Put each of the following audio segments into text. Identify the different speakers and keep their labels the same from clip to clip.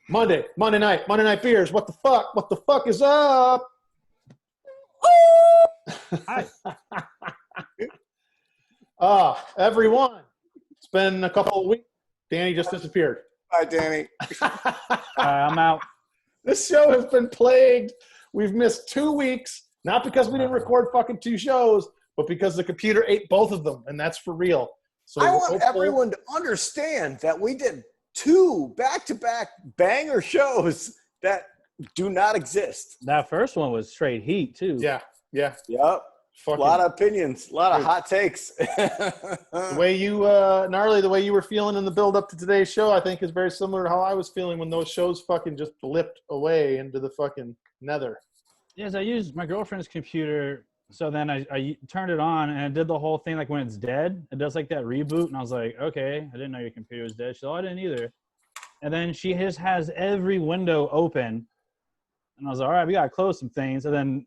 Speaker 1: Monday night beers. What the fuck? What the fuck is up?
Speaker 2: Hi.
Speaker 1: Everyone. It's been a couple of weeks. Danny just disappeared.
Speaker 3: Hi, Danny.
Speaker 2: I'm out.
Speaker 1: This show has been plagued. We've missed 2 weeks, not because we didn't record fucking 2 shows, but because the computer ate both of them, and that's for real. So
Speaker 3: I want everyone to understand that we did 2 back-to-back banger shows that do not exist.
Speaker 2: That first one was straight heat, too.
Speaker 1: Yeah.
Speaker 3: Yep.
Speaker 1: Fucking,
Speaker 3: a lot of opinions, a lot of hot takes.
Speaker 1: The way you, Gnarly, the way you were feeling in the build-up to today's show, I think is very similar to how I was feeling when those shows fucking just blipped away into the fucking nether.
Speaker 2: Yes, I used my girlfriend's computer, so then I turned it on, and it did the whole thing like when it's dead. It does like that reboot, and I was like, okay, I didn't know your computer was dead. She's like, oh, I didn't either. And then she just has every window open, and I was like, all right, we got to close some things. And then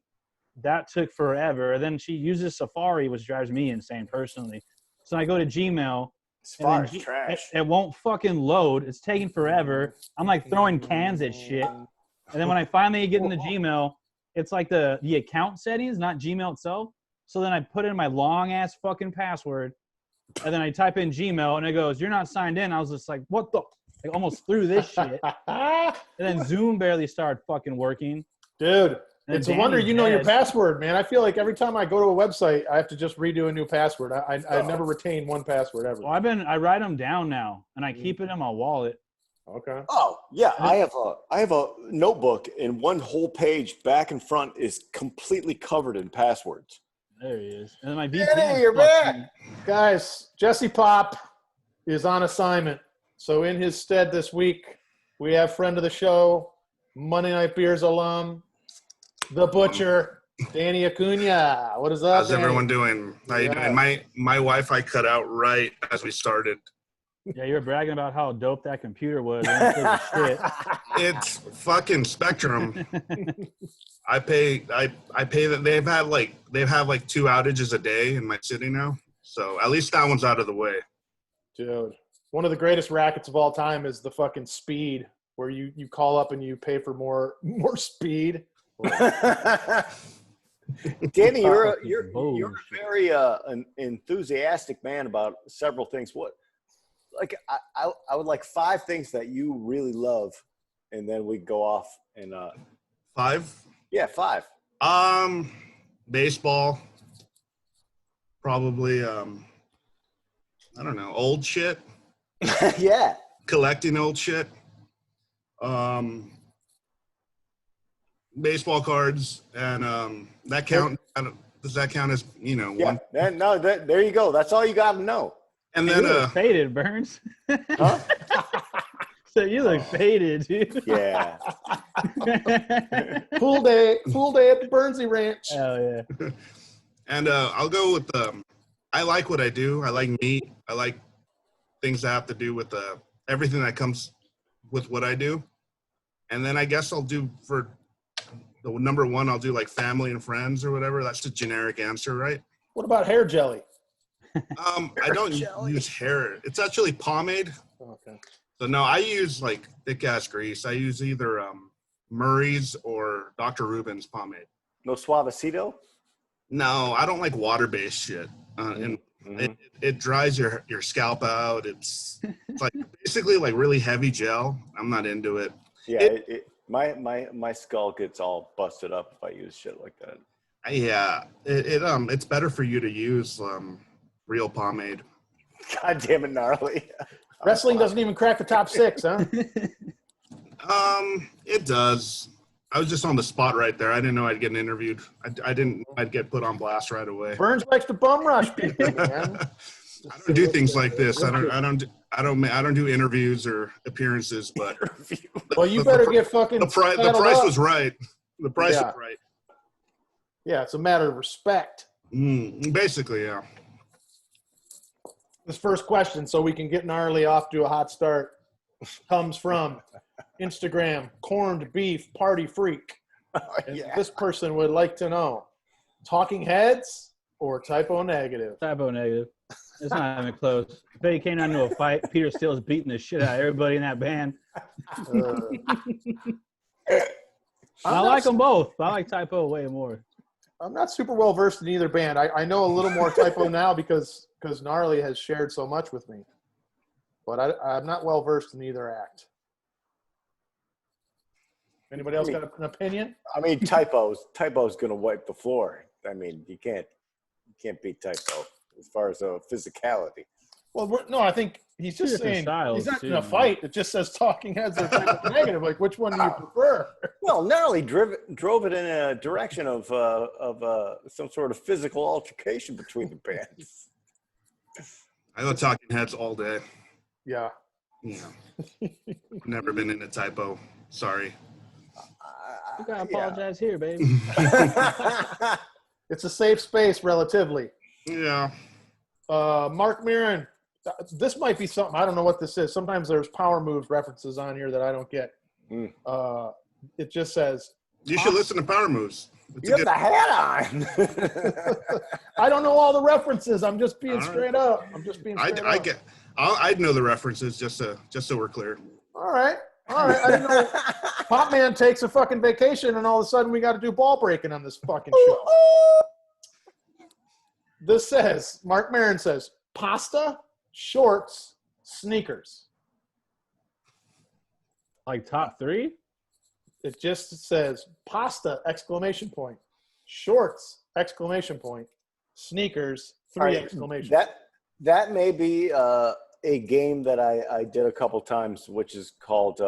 Speaker 2: that took forever. And then she uses Safari, which drives me insane personally. So I go to Gmail.
Speaker 3: Safari's trash.
Speaker 2: It won't fucking load. It's taking forever. I'm like throwing cans at shit. And then when I finally get into Gmail, it's like the account settings, not Gmail itself. So then I put in my long ass fucking password, and then I type in Gmail, and it goes, "You're not signed in." I was just like, "What the?" I almost threw this shit. And then Zoom barely started fucking working.
Speaker 1: Dude, it's a wonder you know your
Speaker 2: dead.
Speaker 1: password, man. I feel like every time I go to a website, I have to just redo a new password. I never retain one password ever.
Speaker 2: Well, I write them down now, and I keep it in my wallet.
Speaker 1: Okay.
Speaker 3: Oh, yeah. I have a notebook, and one whole page back and front is completely covered in passwords.
Speaker 2: There he is. And then my
Speaker 3: Danny,
Speaker 2: VPN.
Speaker 3: you're back.
Speaker 1: Guys, Jesse Pop is on assignment. So in his stead this week, we have friend of the show, Monday Night Beers alum, the Butcher, Danny Acuna. What is up,
Speaker 4: How's
Speaker 1: Danny?
Speaker 4: everyone doing? How you doing? My Wi-Fi cut out right as we started.
Speaker 2: Yeah, you were bragging about how dope that computer was. Shit.
Speaker 4: It's fucking Spectrum. I pay that they've had like 2 outages a day in my city now. So at least that one's out of the way.
Speaker 1: Dude, one of the greatest rackets of all time is the fucking speed, where you call up and you pay for more speed.
Speaker 3: Danny, you're a very an enthusiastic man about several things. What? Like I would like 5 things that you really love, and then we go off and
Speaker 4: 5?
Speaker 3: Yeah, 5.
Speaker 4: Baseball. Probably I don't know, old shit.
Speaker 3: Yeah.
Speaker 4: Collecting old shit. Baseball cards, and that count. Does that count as
Speaker 3: Yeah.
Speaker 4: one?
Speaker 3: No, there you go. That's all you got to know.
Speaker 4: And
Speaker 2: You
Speaker 4: then
Speaker 2: look faded, Burns.
Speaker 3: Huh?
Speaker 2: So you look faded, dude.
Speaker 3: Yeah.
Speaker 1: Full day at the Bernsey Ranch.
Speaker 2: Hell yeah.
Speaker 4: And I'll go with I like what I do. I like meat. I like things that have to do with everything that comes with what I do. And then I guess I'll do for the number 1, I'll do like family and friends or whatever. That's the generic answer, right?
Speaker 1: What about hair jelly?
Speaker 4: I don't use hair. It's actually pomade.
Speaker 1: Okay.
Speaker 4: So no, I use like thick ass grease. I use either Murray's or Dr. Rubin's pomade.
Speaker 3: No Suavecito?
Speaker 4: No, I don't like water-based shit. And it dries your scalp out. It's like basically like really heavy gel. I'm not into it.
Speaker 3: Yeah, my skull gets all busted up if I use shit like that.
Speaker 4: Yeah, it's better for you to use real pomade.
Speaker 3: God damn it, gnarly.
Speaker 1: Wrestling doesn't even crack the top 6, huh?
Speaker 4: It does. I was just on the spot right there. I didn't know I'd get interviewed. I didn't know I'd get put on blast right away.
Speaker 1: Burns likes to bum rush people, man.
Speaker 4: I don't do things like this. I don't do interviews or appearances, but
Speaker 1: Well, you better get fucking
Speaker 4: the price was right. The price was right.
Speaker 1: Yeah, it's a matter of respect.
Speaker 4: Basically, yeah.
Speaker 1: This first question, so we can get Gnarly off to a hot start, comes from Instagram, corned beef party freak. And this person would like to know, Talking Heads or Typo Negative?
Speaker 2: Typo negative. It's not even close. If they came down to a fight, Peter Steele's beating the shit out of everybody in that band. I like them both. I like Typo way more.
Speaker 1: I'm not super well versed in either band. I know a little more Typo now because Gnarly has shared so much with me. But I'm not well versed in either act. Anybody else got an opinion?
Speaker 3: I mean, Typo's going to wipe the floor. I mean, you can't beat Typo as far as physicality.
Speaker 1: Well, no, I think he's just saying he's not in a fight. It just says talking heads are negative. Like, which one do you prefer?
Speaker 3: Well, Gnarly drove it in a direction of some sort of physical altercation between the bands.
Speaker 4: I go Talking Heads all day.
Speaker 1: Yeah.
Speaker 4: Never been into Typo. Sorry.
Speaker 2: You gotta apologize here, baby.
Speaker 1: It's a safe space, relatively.
Speaker 4: Yeah.
Speaker 1: Mark Maron. This might be something. I don't know what this is. Sometimes there's Power Moves references on here that I don't get. It just says.
Speaker 4: You should listen to Power Moves.
Speaker 3: You have the hat on.
Speaker 1: I don't know all the references. I'm just being straight up.
Speaker 4: I'd know the references just so we're clear.
Speaker 1: All right. I didn't know Pop Man takes a fucking vacation and all of a sudden we got to do ball breaking on this fucking show. This says, Mark Maron says, pasta, shorts, sneakers.
Speaker 2: Like top 3?
Speaker 1: It just says pasta, ! Shorts, ! Sneakers, 3 exclamations.
Speaker 3: That may be a game that I did a couple times, which is called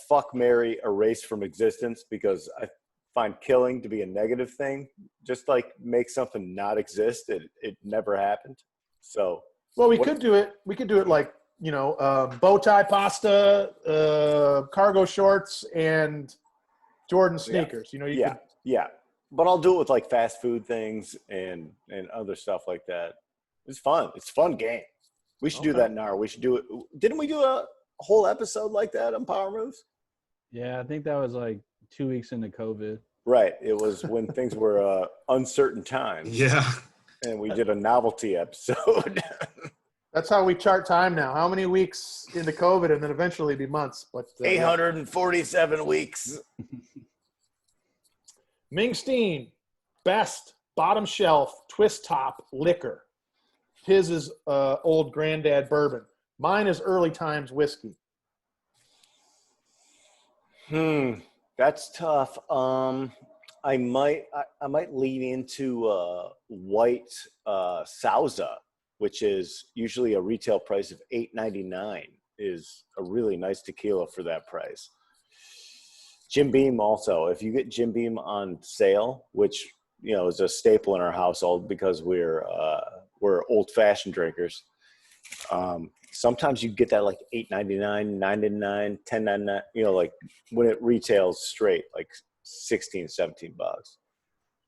Speaker 3: Fuck, Marry, Erase from Existence, because I find killing to be a negative thing. Just like make something not exist. It never happened. So.
Speaker 1: Well, we could do it. We could do it like, bow tie pasta, cargo shorts, and Jordan sneakers.
Speaker 3: Yeah. But I'll do it with like fast food things and other stuff like that. It's fun. It's a fun game. We should do that now. We should do it. Didn't we do a whole episode like that on Power Moves?
Speaker 2: Yeah, I think that was like 2 weeks into COVID.
Speaker 3: Right. It was when things were uncertain times.
Speaker 4: Yeah.
Speaker 3: And we did a novelty episode.
Speaker 1: That's how we chart time now. How many weeks into COVID, and then eventually be months. But
Speaker 3: 847 weeks.
Speaker 1: Ming Steen, best bottom shelf twist top liquor. His is old granddad bourbon. Mine is early times whiskey.
Speaker 3: That's tough. I might lean into white Sauza, which is usually a retail price of $8.99. Is a really nice tequila for that price. Jim Beam also. If you get Jim Beam on sale, which is a staple in our household because we're old-fashioned drinkers. Sometimes you get that like $8.99, $9.99, $10.99. Like when it retails straight, like $16, $17.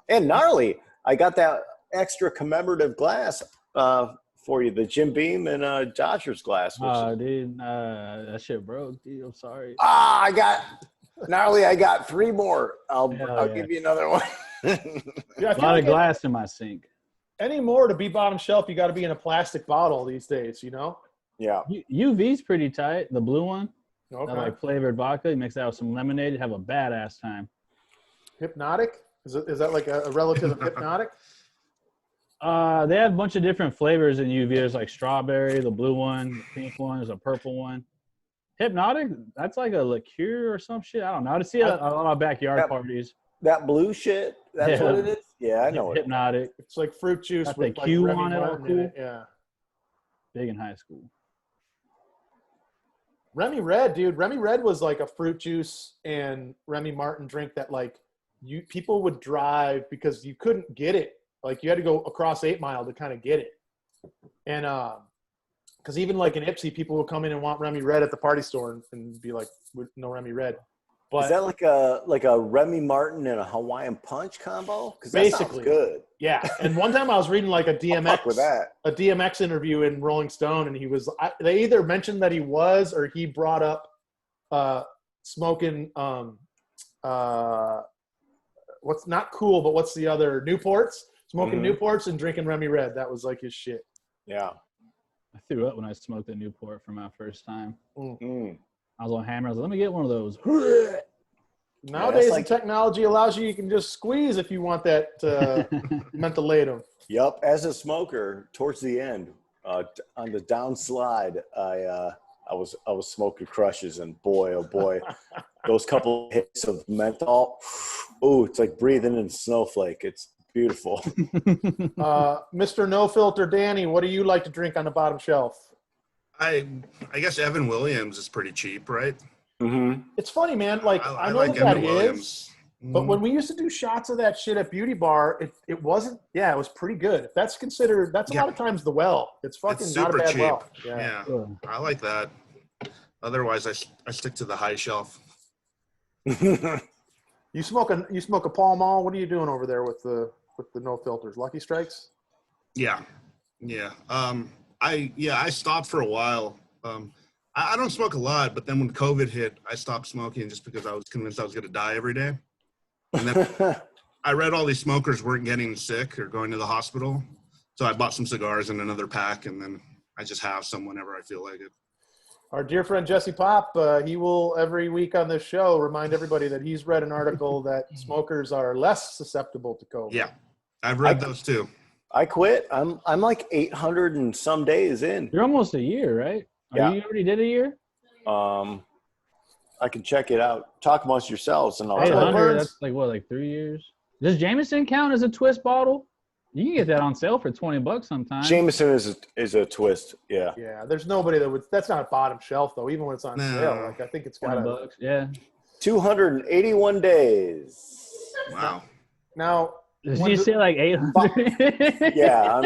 Speaker 3: And Gnarly, I got that extra commemorative glass for you, the Jim Beam and Dodgers glass.
Speaker 2: Dude, that shit broke, dude. I'm sorry.
Speaker 3: I got 3 more. I'll give you another one.
Speaker 2: A lot of glass in my sink.
Speaker 1: Anymore to be bottom shelf, you got to be in a plastic bottle these days,
Speaker 3: Yeah.
Speaker 2: UV's pretty tight. The blue one.
Speaker 1: Okay.
Speaker 2: That like flavored vodka. You mix that with some lemonade. Have a badass time.
Speaker 1: Hypnotic? Is that like a relative of Hypnotic?
Speaker 2: They have a bunch of different flavors in UV. There's like strawberry, the blue one, the pink one, there's a purple one. Hypnotic, that's like a liqueur or some shit. I don't know. I see a lot of backyard parties.
Speaker 3: That blue shit, that's what it is? Yeah, I know
Speaker 2: Hypnotic.
Speaker 1: It's like fruit juice
Speaker 2: got
Speaker 1: with
Speaker 2: the
Speaker 1: like
Speaker 2: Q
Speaker 1: Remy
Speaker 2: on it. All
Speaker 1: Martin
Speaker 2: cool.
Speaker 1: in it. Yeah.
Speaker 2: Big in high school.
Speaker 1: Remy Red, dude. Remy Red was like a fruit juice and Remy Martin drink that like people would drive because you couldn't get it. Like you had to go across 8 Mile to kind of get it. And because even like in Ipsy, people would come in and want Remy Red at the party store and be like, no Remy Red. But
Speaker 3: is that like a Remy Martin and a Hawaiian Punch combo? Because that
Speaker 1: basically
Speaker 3: sounds good.
Speaker 1: Yeah. And one time I was reading like a DMX interview in Rolling Stone, and he was they either mentioned that he was or he brought up smoking what's not cool, but what's the other Newports? Smoking Newports and drinking Remy Red. That was like his shit.
Speaker 3: Yeah.
Speaker 2: I threw up when I smoked a Newport for my first time. I I was on Hammer. I was like, let me get one of those.
Speaker 1: Nowadays, the technology allows you can just squeeze if you want that mentholatum.
Speaker 3: Yep. As a smoker, towards the end, on the downslide, I was smoking crushes, and boy, oh boy, those couple hits of menthol, ooh, it's like breathing in a snowflake. It's beautiful.
Speaker 1: Mr. No Filter Danny, what do you like to drink on the bottom shelf?
Speaker 4: I guess Evan Williams is pretty cheap, right?
Speaker 3: Mm-hmm.
Speaker 1: It's funny, man. Like I know
Speaker 4: like
Speaker 1: what that
Speaker 4: Evan Williams.
Speaker 1: but when we used to do shots of that shit at Beauty Bar, it wasn't. Yeah, it was pretty good. If that's considered, that's a lot of times the well. It's fucking
Speaker 4: It's
Speaker 1: not a
Speaker 4: super
Speaker 1: bad
Speaker 4: cheap.
Speaker 1: well.
Speaker 4: Yeah, I like that. Otherwise, I stick to the high shelf.
Speaker 1: You smoke a Pall Mall. What are you doing over there with the no filters? Lucky Strikes?
Speaker 4: Yeah. I stopped for a while. I don't smoke a lot, but then when COVID hit, I stopped smoking just because I was convinced I was going to die every day. And then I read all these smokers weren't getting sick or going to the hospital, so I bought some cigars and another pack, and then I just have some whenever I feel like it.
Speaker 1: Our dear friend Jesse Pop, he will every week on this show remind everybody that he's read an article that smokers are less susceptible to COVID.
Speaker 4: Yeah, I've read those too.
Speaker 3: I quit. I'm like 800 and some days in.
Speaker 2: You're almost a year, right?
Speaker 3: Yeah.
Speaker 2: You already did a year?
Speaker 3: I can check it out. Talk amongst yourselves, and I'll tell you.
Speaker 2: 800, that's like 3 years. Does Jameson count as a twist bottle? You can get that on sale for $20 sometimes.
Speaker 3: Jameson is a twist. Yeah.
Speaker 1: Yeah. There's nobody that would. That's not bottom shelf though. Even when it's on sale, like I think it's got
Speaker 2: $20. Yeah.
Speaker 3: 281 days.
Speaker 4: Wow.
Speaker 1: Now.
Speaker 2: Did you say like 800?
Speaker 3: Yeah,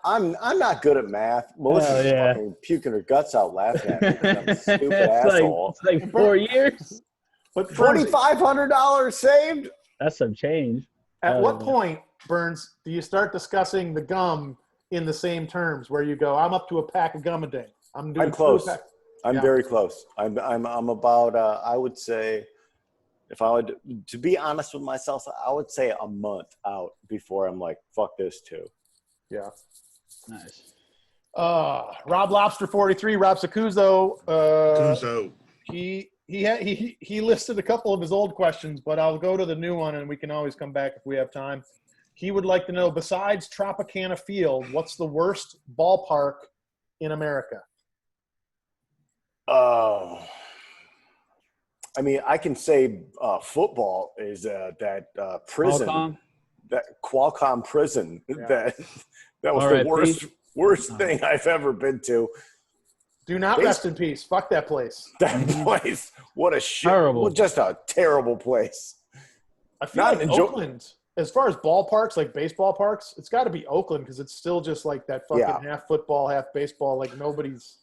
Speaker 3: I'm not good at math. Melissa's fucking puking her guts out laughing at me. I'm a stupid asshole.
Speaker 2: It's like 4 years.
Speaker 1: But
Speaker 3: $2,500 saved.
Speaker 2: That's some change.
Speaker 1: At what point, Burns, do you start discussing the gum in the same terms where you go, I'm up to a pack of gum a day. I'm
Speaker 3: close. I'm very close. I'm about I would say, if I would, to be honest with myself, I would say a month out before I'm like, fuck this too.
Speaker 1: Yeah.
Speaker 2: Nice.
Speaker 1: Rob Lobster 43, Rob Sacuzo.
Speaker 4: Cuso.
Speaker 1: He listed a couple of his old questions, but I'll go to the new one and we can always come back if we have time. He would like to know, besides Tropicana Field, what's the worst ballpark in America?
Speaker 3: I mean, I can say football is that prison,
Speaker 2: Qualcomm?
Speaker 3: that Qualcomm prison.
Speaker 1: Yeah.
Speaker 3: That was the worst thing I've ever been to.
Speaker 1: Do not rest in peace. Fuck that place.
Speaker 3: That place, what a shit!
Speaker 2: Terrible.
Speaker 3: Well, just a terrible place.
Speaker 1: I feel like Oakland, as far as ballparks, like baseball parks, it's got to be Oakland because it's still just like that fucking half football, half baseball. Like nobody's.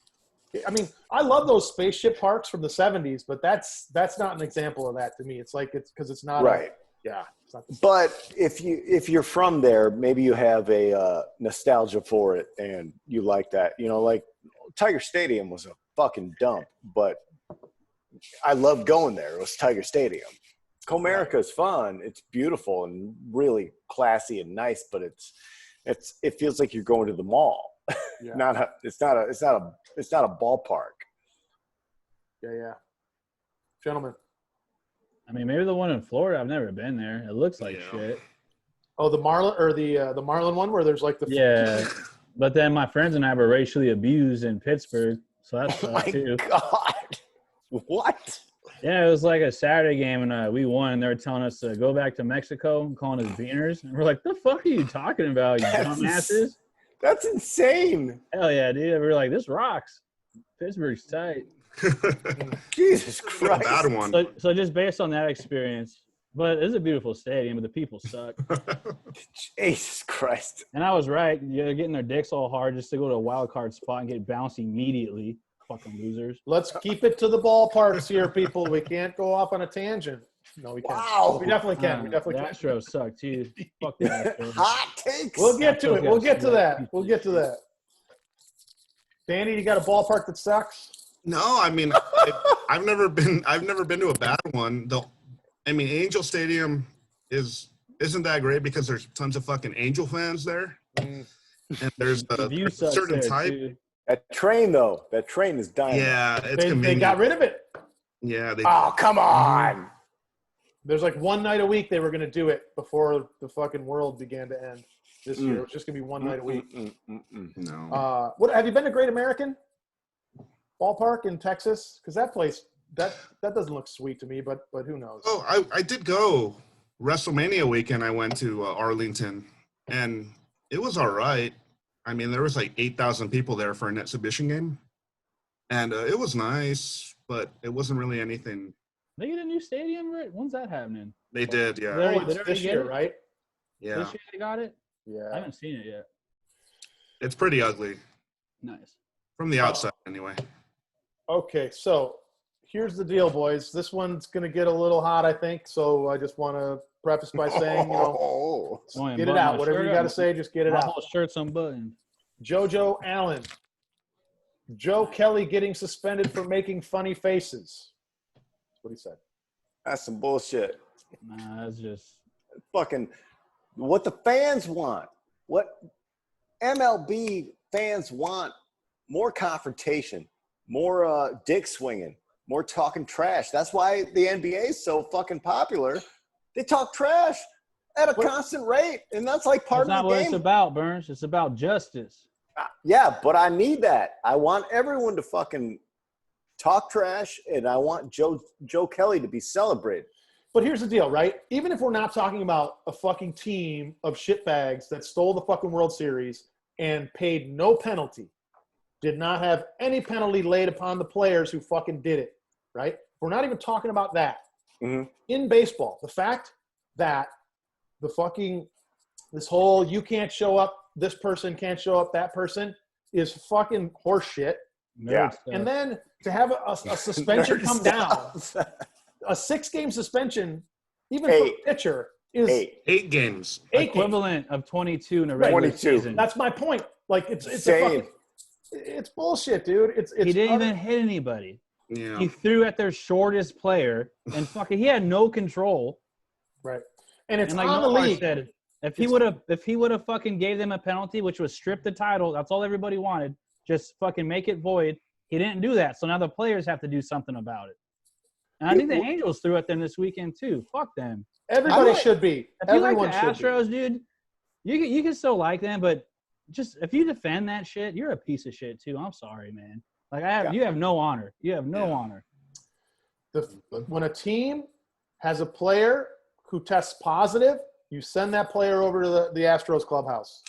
Speaker 1: I mean, I love those spaceship parks from the 70s, but that's not an example of that to me. It's like it's because it's not
Speaker 3: right.
Speaker 1: It's not
Speaker 3: but if you're from there, maybe you have a nostalgia for it and you like that. You know, like Tiger Stadium was a fucking dump, but I loved going there. It was Tiger Stadium. Comerica is fun. It's beautiful and really classy and nice, but it feels like you're going to the mall. Yeah. It's not a ballpark.
Speaker 1: Yeah. Gentlemen.
Speaker 2: I mean, maybe the one in Florida. I've never been there. It looks like shit.
Speaker 1: Oh, the Marlin or the Marlin one where there's like the
Speaker 2: But then my friends and I were racially abused in Pittsburgh, so that's too.
Speaker 3: God, what?
Speaker 2: Yeah, it was like a Saturday game, and we won. And they were telling us to go back to Mexico and calling us beaners. And we're like, "The fuck are you talking about, you dumbasses?"
Speaker 3: That's insane.
Speaker 2: Hell yeah, dude. We were like, "This rocks. Pittsburgh's tight."
Speaker 3: Jesus Christ.
Speaker 4: Bad one.
Speaker 2: So just based on that experience, but it's a beautiful stadium, but the people suck.
Speaker 3: Jesus Christ.
Speaker 2: And I was right. You're getting their dicks all hard just to go to a wild card spot and get bounced immediately. Fucking losers.
Speaker 1: Let's keep it to the ballparks here, people. We can't go off on a tangent. No, we can't.
Speaker 3: Wow.
Speaker 1: We definitely can. We definitely
Speaker 2: the
Speaker 1: can.
Speaker 2: Astros suck, too. Fuck the Astros.
Speaker 3: Hot takes.
Speaker 1: We'll get to it. We'll get to that. Danny, you got a ballpark that sucks?
Speaker 4: No, I mean, I've never been to a bad one. I mean, Angel Stadium isn't that great because there's tons of fucking Angel fans there, and there's a certain type.
Speaker 2: Too.
Speaker 3: That train is dying.
Speaker 4: Yeah,
Speaker 1: They got rid of it.
Speaker 4: Yeah.
Speaker 3: Oh, come on.
Speaker 1: There's like one night a week they were going to do it before the fucking world began to end this year. It was just going to be one night a week.
Speaker 4: No.
Speaker 1: What have you been to Great American Ballpark in Texas? Because that place that doesn't look sweet to me, but who knows?
Speaker 4: Oh, I did go WrestleMania weekend. I went to Arlington, and it was all right. I mean, there was like 8,000 people there for an exhibition game, and it was nice, but it wasn't really anything.
Speaker 2: They get a new stadium, right? When's that happening?
Speaker 4: They did, yeah.
Speaker 1: Oh, it's this year, right?
Speaker 4: Yeah.
Speaker 2: This year they got it?
Speaker 1: Yeah.
Speaker 2: I haven't seen it yet.
Speaker 4: It's pretty ugly.
Speaker 2: Nice.
Speaker 4: From the outside, anyway.
Speaker 1: Okay, so here's the deal, boys. This one's going to get a little hot, I think. So I just want to preface by saying, get it out. Whatever you got to say, just get it out.
Speaker 2: Whole shirt's unbuttoned.
Speaker 1: JoJo Allen. Joe Kelly getting suspended for making funny faces. That's what he said.
Speaker 3: That's some bullshit.
Speaker 2: Nah, that's just
Speaker 3: Fucking what the fans want. What MLB fans want. More confrontation. More dick swinging. More talking trash. That's why the NBA is so fucking popular. They talk trash at a constant rate, and that's like part of the game.
Speaker 2: That's not what it's about, Burns. It's about justice.
Speaker 3: Yeah, but I need that. I want everyone to fucking talk trash, and I want Joe Kelly to be celebrated.
Speaker 1: But here's the deal, right? Even if we're not talking about a fucking team of shitbags that stole the fucking World Series and paid no penalty, did not have any penalty laid upon the players who fucking did it, right? We're not even talking about that.
Speaker 3: Mm-hmm.
Speaker 1: In baseball, the fact that this whole you can't show up, this person can't show up, that person is fucking horseshit.
Speaker 3: Yeah.
Speaker 1: And then to have a suspension come down, a 6-game suspension, even for a pitcher, is
Speaker 4: 8 games.
Speaker 2: Equivalent of 22 in a regular season.
Speaker 1: That's my point. Like it's bullshit, dude. It's
Speaker 2: he didn't even hit anybody.
Speaker 4: Yeah.
Speaker 2: He threw at their shortest player, and fucking he had no control.
Speaker 1: Right. And it's
Speaker 2: and like
Speaker 1: on the league.
Speaker 2: Said, if he would have fucking gave them a penalty, which was strip the title, that's all everybody wanted. Just fucking make it void. He didn't do that, so now the players have to do something about it. And I think the Angels threw at them this weekend too. Fuck them.
Speaker 1: Everybody should be.
Speaker 2: If you like the Astros, dude, you can still like them, but just if you defend that shit, you're a piece of shit too. I'm sorry, man. Like you have no honor. You have no honor.
Speaker 1: When a team has a player who tests positive, you send that player over to the Astros clubhouse.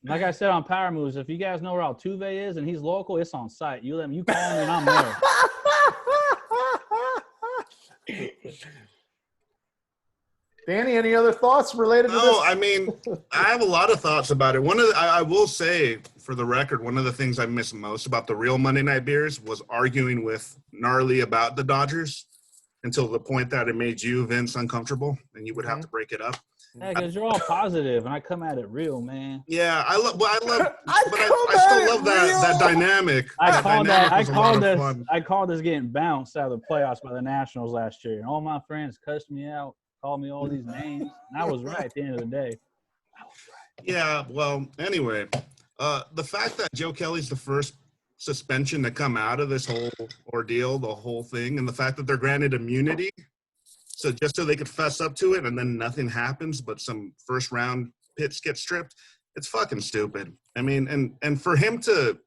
Speaker 2: Like I said on Power Moves, if you guys know where Altuve is and he's local, it's on site. You let me, you call me and I'm there.
Speaker 1: Danny, any other thoughts related to this?
Speaker 4: No, I mean, I have a lot of thoughts about it. I will say, for the record, one of the things I miss most about the real Monday Night Beers was arguing with Gnarly about the Dodgers until the point that it made you, Vince, uncomfortable, and you would have to break it up.
Speaker 2: Yeah, because you're all positive, and I come at it real, man.
Speaker 4: Yeah, I still love that dynamic.
Speaker 2: I called this getting bounced out of the playoffs by the Nationals last year, and all my friends cussed me out, called me all these names, and I was right at the end of the day. I was right.
Speaker 4: Yeah, well, anyway, the fact that Joe Kelly's the first suspension to come out of this whole ordeal, the whole thing, and the fact that they're granted immunity, so just so they could fess up to it and then nothing happens but some first round pits get stripped, it's fucking stupid. I mean, and for him to,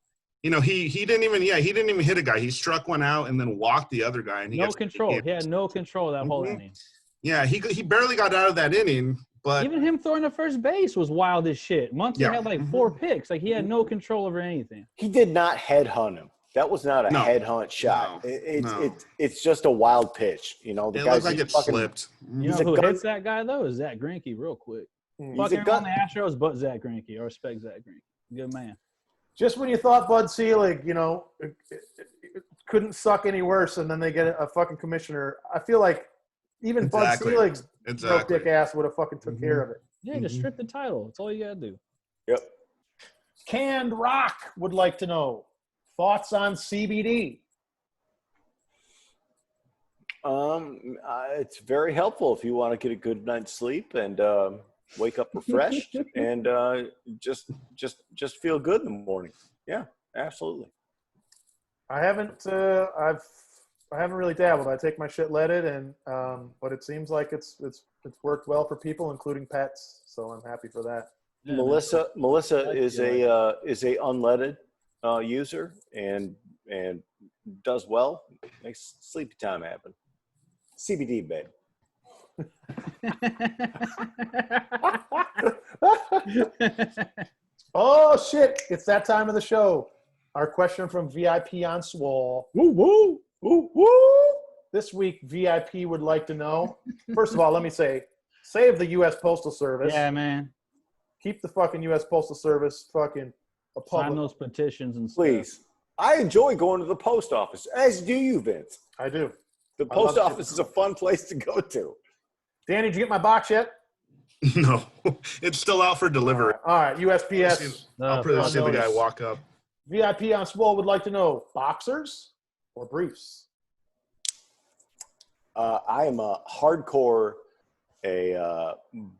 Speaker 4: he didn't even hit a guy. He struck one out and then walked the other guy. And he
Speaker 2: no control. He had no control that whole inning.
Speaker 4: Yeah, he barely got out of that inning. But
Speaker 2: even him throwing to first base was wild as shit. Muncy had like 4 picks. Like he had no control over anything.
Speaker 3: He did not headhunt him. That was not a headhunt shot. It's just a wild pitch. The
Speaker 4: it
Speaker 3: guy
Speaker 4: looks like it slipped.
Speaker 2: You know who hits that guy though? Is Zach Greinke, real quick. Fucking on the Astros, but Zach Greinke. I respect Zach Greinke. Good man.
Speaker 1: Just when you thought Bud Selig, it couldn't suck any worse, and then they get a fucking commissioner. I feel like even Bud Selig's broke dick ass would have fucking took care of it.
Speaker 2: Yeah, just strip the title. That's all you gotta do.
Speaker 3: Yep.
Speaker 1: Canned Rock would like to know thoughts on CBD.
Speaker 3: It's very helpful if you want to get a good night's sleep and wake up refreshed and just feel good in the morning. Yeah, absolutely.
Speaker 1: I haven't. I haven't really dabbled. I take my shit leaded, and but it seems like it's worked well for people, including pets. So I'm happy for that.
Speaker 2: Yeah,
Speaker 3: Melissa is a unleaded user and does well. Makes sleepy time happen. CBD, babe.
Speaker 1: Oh shit! It's that time of the show. Our question from VIP on Swole.
Speaker 2: Woo woo.
Speaker 1: Woo woo! This week, VIP would like to know. First of all, let me say, save the U.S. Postal Service.
Speaker 2: Yeah, man.
Speaker 1: Keep the fucking U.S. Postal Service fucking a public.
Speaker 2: Sign those petitions and stuff.
Speaker 3: Please. I enjoy going to the post office, as do you, Vince.
Speaker 1: I do.
Speaker 3: The post office is a fun place to go to.
Speaker 1: Danny, did you get my box yet?
Speaker 4: No, it's still out for delivery.
Speaker 1: All right, USPS.
Speaker 4: I'll probably see the guy walk up.
Speaker 1: VIP on Swole would like to know, boxers or briefs?
Speaker 3: I am a hardcore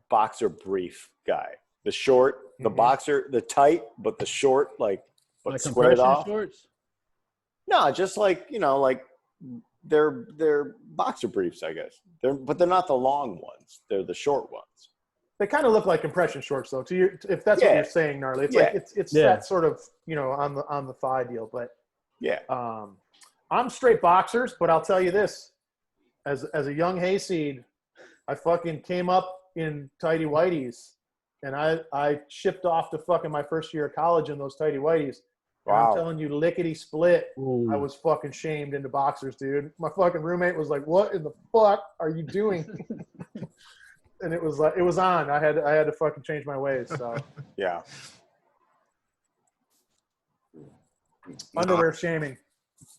Speaker 3: boxer brief guy. The short, the boxer, the tight, but the short, but
Speaker 2: like
Speaker 3: squared off.
Speaker 2: Shorts?
Speaker 3: No, just they're boxer briefs, I guess. But they're not the long ones. They're the short ones.
Speaker 1: They kind of look like compression shorts, though. If that's what you're saying, gnarly, it's like it's that sort of on the thigh deal. But
Speaker 3: yeah,
Speaker 1: I'm straight boxers, but I'll tell you this: as a young hayseed, I fucking came up in tighty whities, and I shipped off to fucking my first year of college in those tighty whities.
Speaker 3: Wow.
Speaker 1: I'm telling you, lickety split.
Speaker 2: Ooh.
Speaker 1: I was fucking shamed into boxers, dude. My fucking roommate was like, "What in the fuck are you doing?" And it was on. I had to fucking change my ways. So
Speaker 3: yeah.
Speaker 1: Underwear shaming.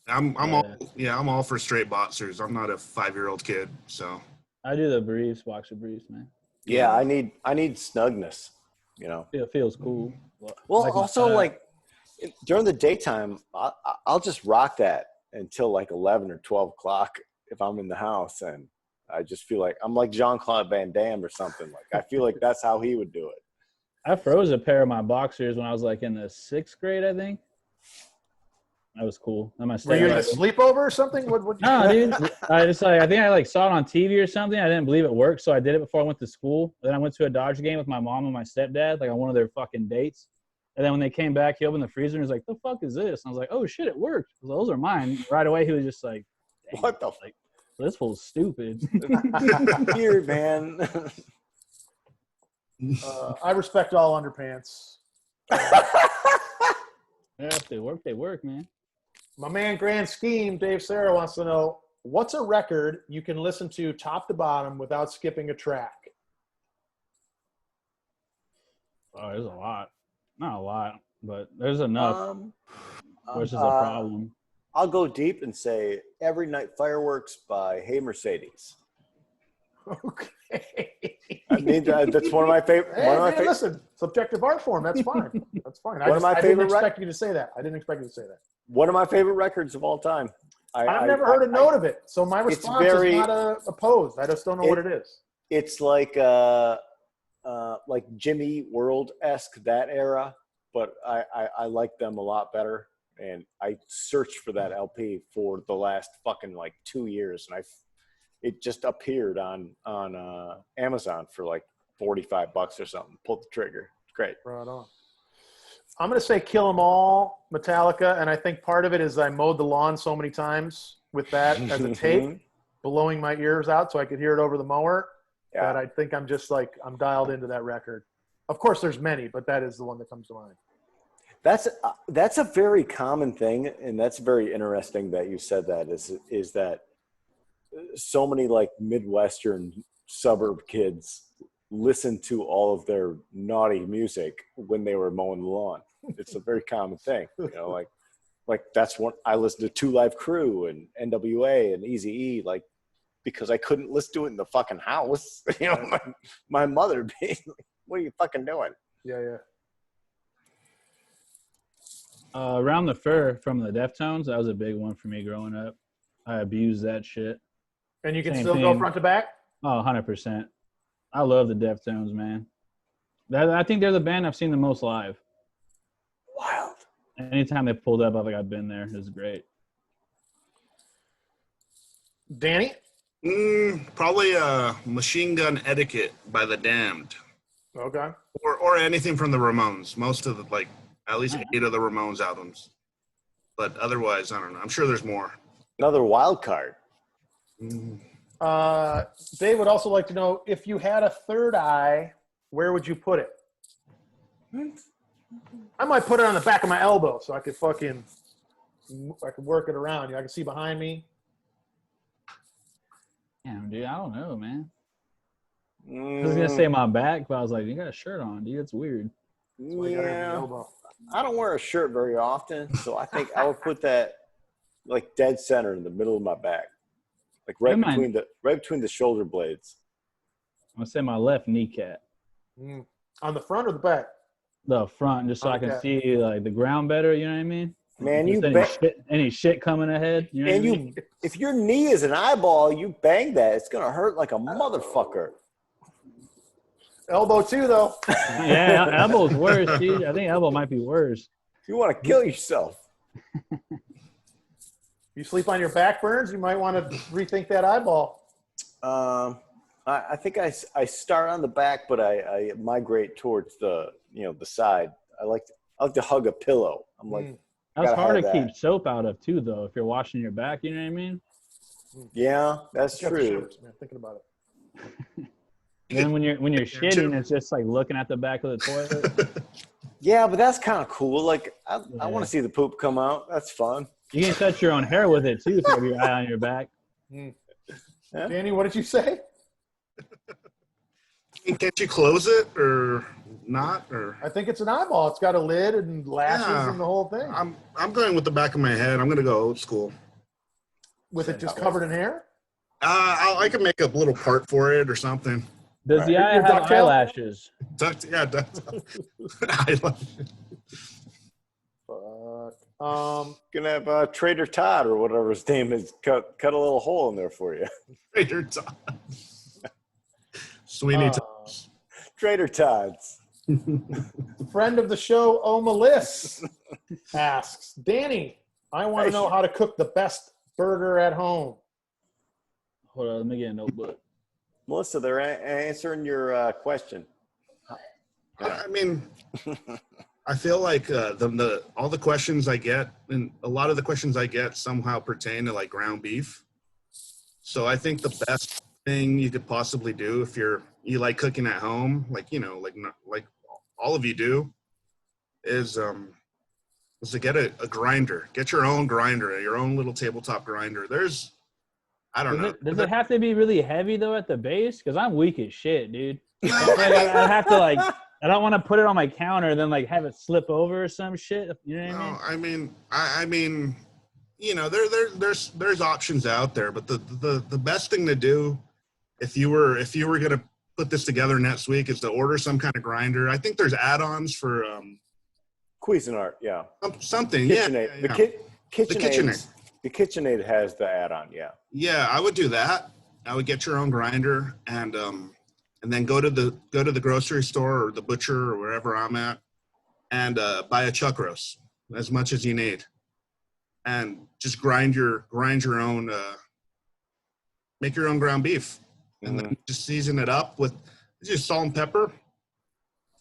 Speaker 4: I'm all for straight boxers. I'm not a 5-year-old kid, so
Speaker 2: I do the briefs, boxer briefs, man.
Speaker 3: Yeah, I need snugness.
Speaker 2: It feels cool.
Speaker 3: Well, during the daytime, I'll just rock that until 11 or 12 o'clock if I'm in the house, and I just feel like I'm like Jean-Claude Van Damme or something. I feel like that's how he would do it.
Speaker 2: I froze a pair of my boxers when I was in the 6th grade, I think. That was cool.
Speaker 1: Were you in a sleepover or something? What
Speaker 2: No, dude. I think I saw it on TV or something. I didn't believe it worked, so I did it before I went to school. Then I went to a Dodger game with my mom and my stepdad, on one of their fucking dates. And then when they came back, he opened the freezer and was like, "The fuck is this?" And I was like, "Oh shit, it worked." I was like, "Those are mine." Right away, he was just like,
Speaker 3: "What the fuck?
Speaker 2: This fool's stupid."
Speaker 3: Weird, man.
Speaker 1: I respect all underpants.
Speaker 2: Yeah, if they work, man.
Speaker 1: My man Grand Scheme, Dave Sarah, wants to know, what's a record you can listen to top to bottom without skipping a track?
Speaker 2: Oh, there's a lot. Not a lot, but there's enough. Which is a problem.
Speaker 3: I'll go deep and say Every Night Fireworks by Hey Mercedes.
Speaker 1: Okay.
Speaker 3: I mean, that's one of my favorite.
Speaker 1: Hey, listen, subjective art form. That's fine. That's fine. I didn't expect you to say that.
Speaker 3: One of my favorite records of all time.
Speaker 1: I've never heard a note of it, so my response is not opposed. I just don't know what it is.
Speaker 3: It's like Jimmy World-esque, that era, but I like them a lot better. And I searched for that LP for the last fucking 2 years, and it just appeared on Amazon for $45 or something. Pulled the trigger. It's great.
Speaker 1: Right on. I'm going to say Kill 'Em All, Metallica, and I think part of it is I mowed the lawn so many times with that as a tape, blowing my ears out so I could hear it over the mower, that I think I'm just I'm dialed into that record. Of course, there's many, but that is the one that comes to mind.
Speaker 3: That's a very common thing, and that's very interesting that you said that, is that so many Midwestern suburb kids listen to all of their naughty music when they were mowing the lawn. It's a very common thing, that's what I listened to Two Live Crew and NWA and Eazy-E, because I couldn't listen to it in the fucking house. My mother being like, "What are you fucking doing?"
Speaker 1: Yeah.
Speaker 2: Around the Fur from the Deftones, that was a big one for me growing up. I abused that shit.
Speaker 1: And you can still go front to back?
Speaker 2: Oh, 100%. I love the Deftones, man. I think they're the band I've seen the most live.
Speaker 3: Wild.
Speaker 2: Anytime they pulled up, I've been there. It was great.
Speaker 1: Danny?
Speaker 4: Probably Machine Gun Etiquette by The Damned.
Speaker 1: Okay.
Speaker 4: Or anything from the Ramones. Most of the, at least 8 of the Ramones albums. But otherwise, I don't know. I'm sure there's more.
Speaker 3: Another wild card.
Speaker 1: Dave would also like to know, if you had a third eye, where would you put it? I might put it on the back of my elbow so I could work it around. I can see behind me.
Speaker 2: Damn, dude, I don't know, man. I was gonna say my back, but I was like, you got a shirt on, dude. That's weird.
Speaker 3: Yeah. I don't wear a shirt very often, so I think I would put that dead center in the middle of my back, right between the shoulder blades.
Speaker 2: I'm gonna say my left kneecap.
Speaker 1: On the front or the back?
Speaker 2: The front, just so I can see the ground better. You know what I mean?
Speaker 3: Man,
Speaker 2: any shit coming ahead. You know what I mean?
Speaker 3: If your knee is an eyeball, you bang that, it's gonna hurt like a motherfucker.
Speaker 1: Elbow too, though.
Speaker 2: Yeah, elbow's worse, dude. I think elbow might be worse.
Speaker 3: You want to kill yourself.
Speaker 1: You sleep on your back, Burns? You might want to rethink that eyeball.
Speaker 3: I think I start on the back, but I migrate towards the side. I like to hug a pillow. I'm like,
Speaker 2: that's hard to keep soap out of too, though. If you're washing your back, you know what I mean?
Speaker 3: Yeah, that's true.
Speaker 1: Shirts, man, thinking about it.
Speaker 2: And then when you're shitting, it's just looking at the back of the toilet.
Speaker 3: Yeah, but that's kind of cool. I want to see the poop come out. That's fun.
Speaker 2: You can touch your own hair with it too, if you have your eye on your back.
Speaker 3: Yeah.
Speaker 1: Danny, what did you say?
Speaker 4: Can't you close it or not? Or
Speaker 1: I think it's an eyeball. It's got a lid and lashes and the whole thing.
Speaker 4: I'm going with the back of my head. I'm going to go old school.
Speaker 1: With it just covered in hair?
Speaker 4: I can make a little part for it or something.
Speaker 2: Does the eye have eyelashes?
Speaker 3: Gonna have Trader Todd or whatever his name is cut a little hole in there for you.
Speaker 4: Trader Todd. Sweeney Todd's.
Speaker 3: Trader Todd's.
Speaker 1: Friend of the show, Omaliss, asks, Danny, I want to know how to cook the best burger at home.
Speaker 2: Hold on, let me get a notebook.
Speaker 3: Melissa, they're answering your question.
Speaker 4: I mean, I feel like all the questions I get, and a lot of the questions I get somehow pertain to ground beef. So I think the best thing you could possibly do if you like cooking at home, like all of you do, is to get a grinder. Get your own grinder, your own little tabletop grinder. I don't know.
Speaker 2: Does it have to be really heavy though at the base? Because I'm weak as shit, dude. I have to I don't want to put it on my counter and then have it slip over or some shit. You know what I mean?
Speaker 4: I mean, there's options out there, but the best thing to do if you were gonna put this together next week is to order some kind of grinder. I think there's add-ons for
Speaker 3: Cuisinart, yeah.
Speaker 4: Something,
Speaker 3: KitchenAid.
Speaker 4: Yeah.
Speaker 3: KitchenAid. The KitchenAid has the add-on, yeah.
Speaker 4: Yeah, I would do that. I would get your own grinder and then go to the grocery store or the butcher or wherever I'm at and buy a chuck roast, as much as you need, and just grind your own, make your own ground beef, and then just season it up with just salt and pepper,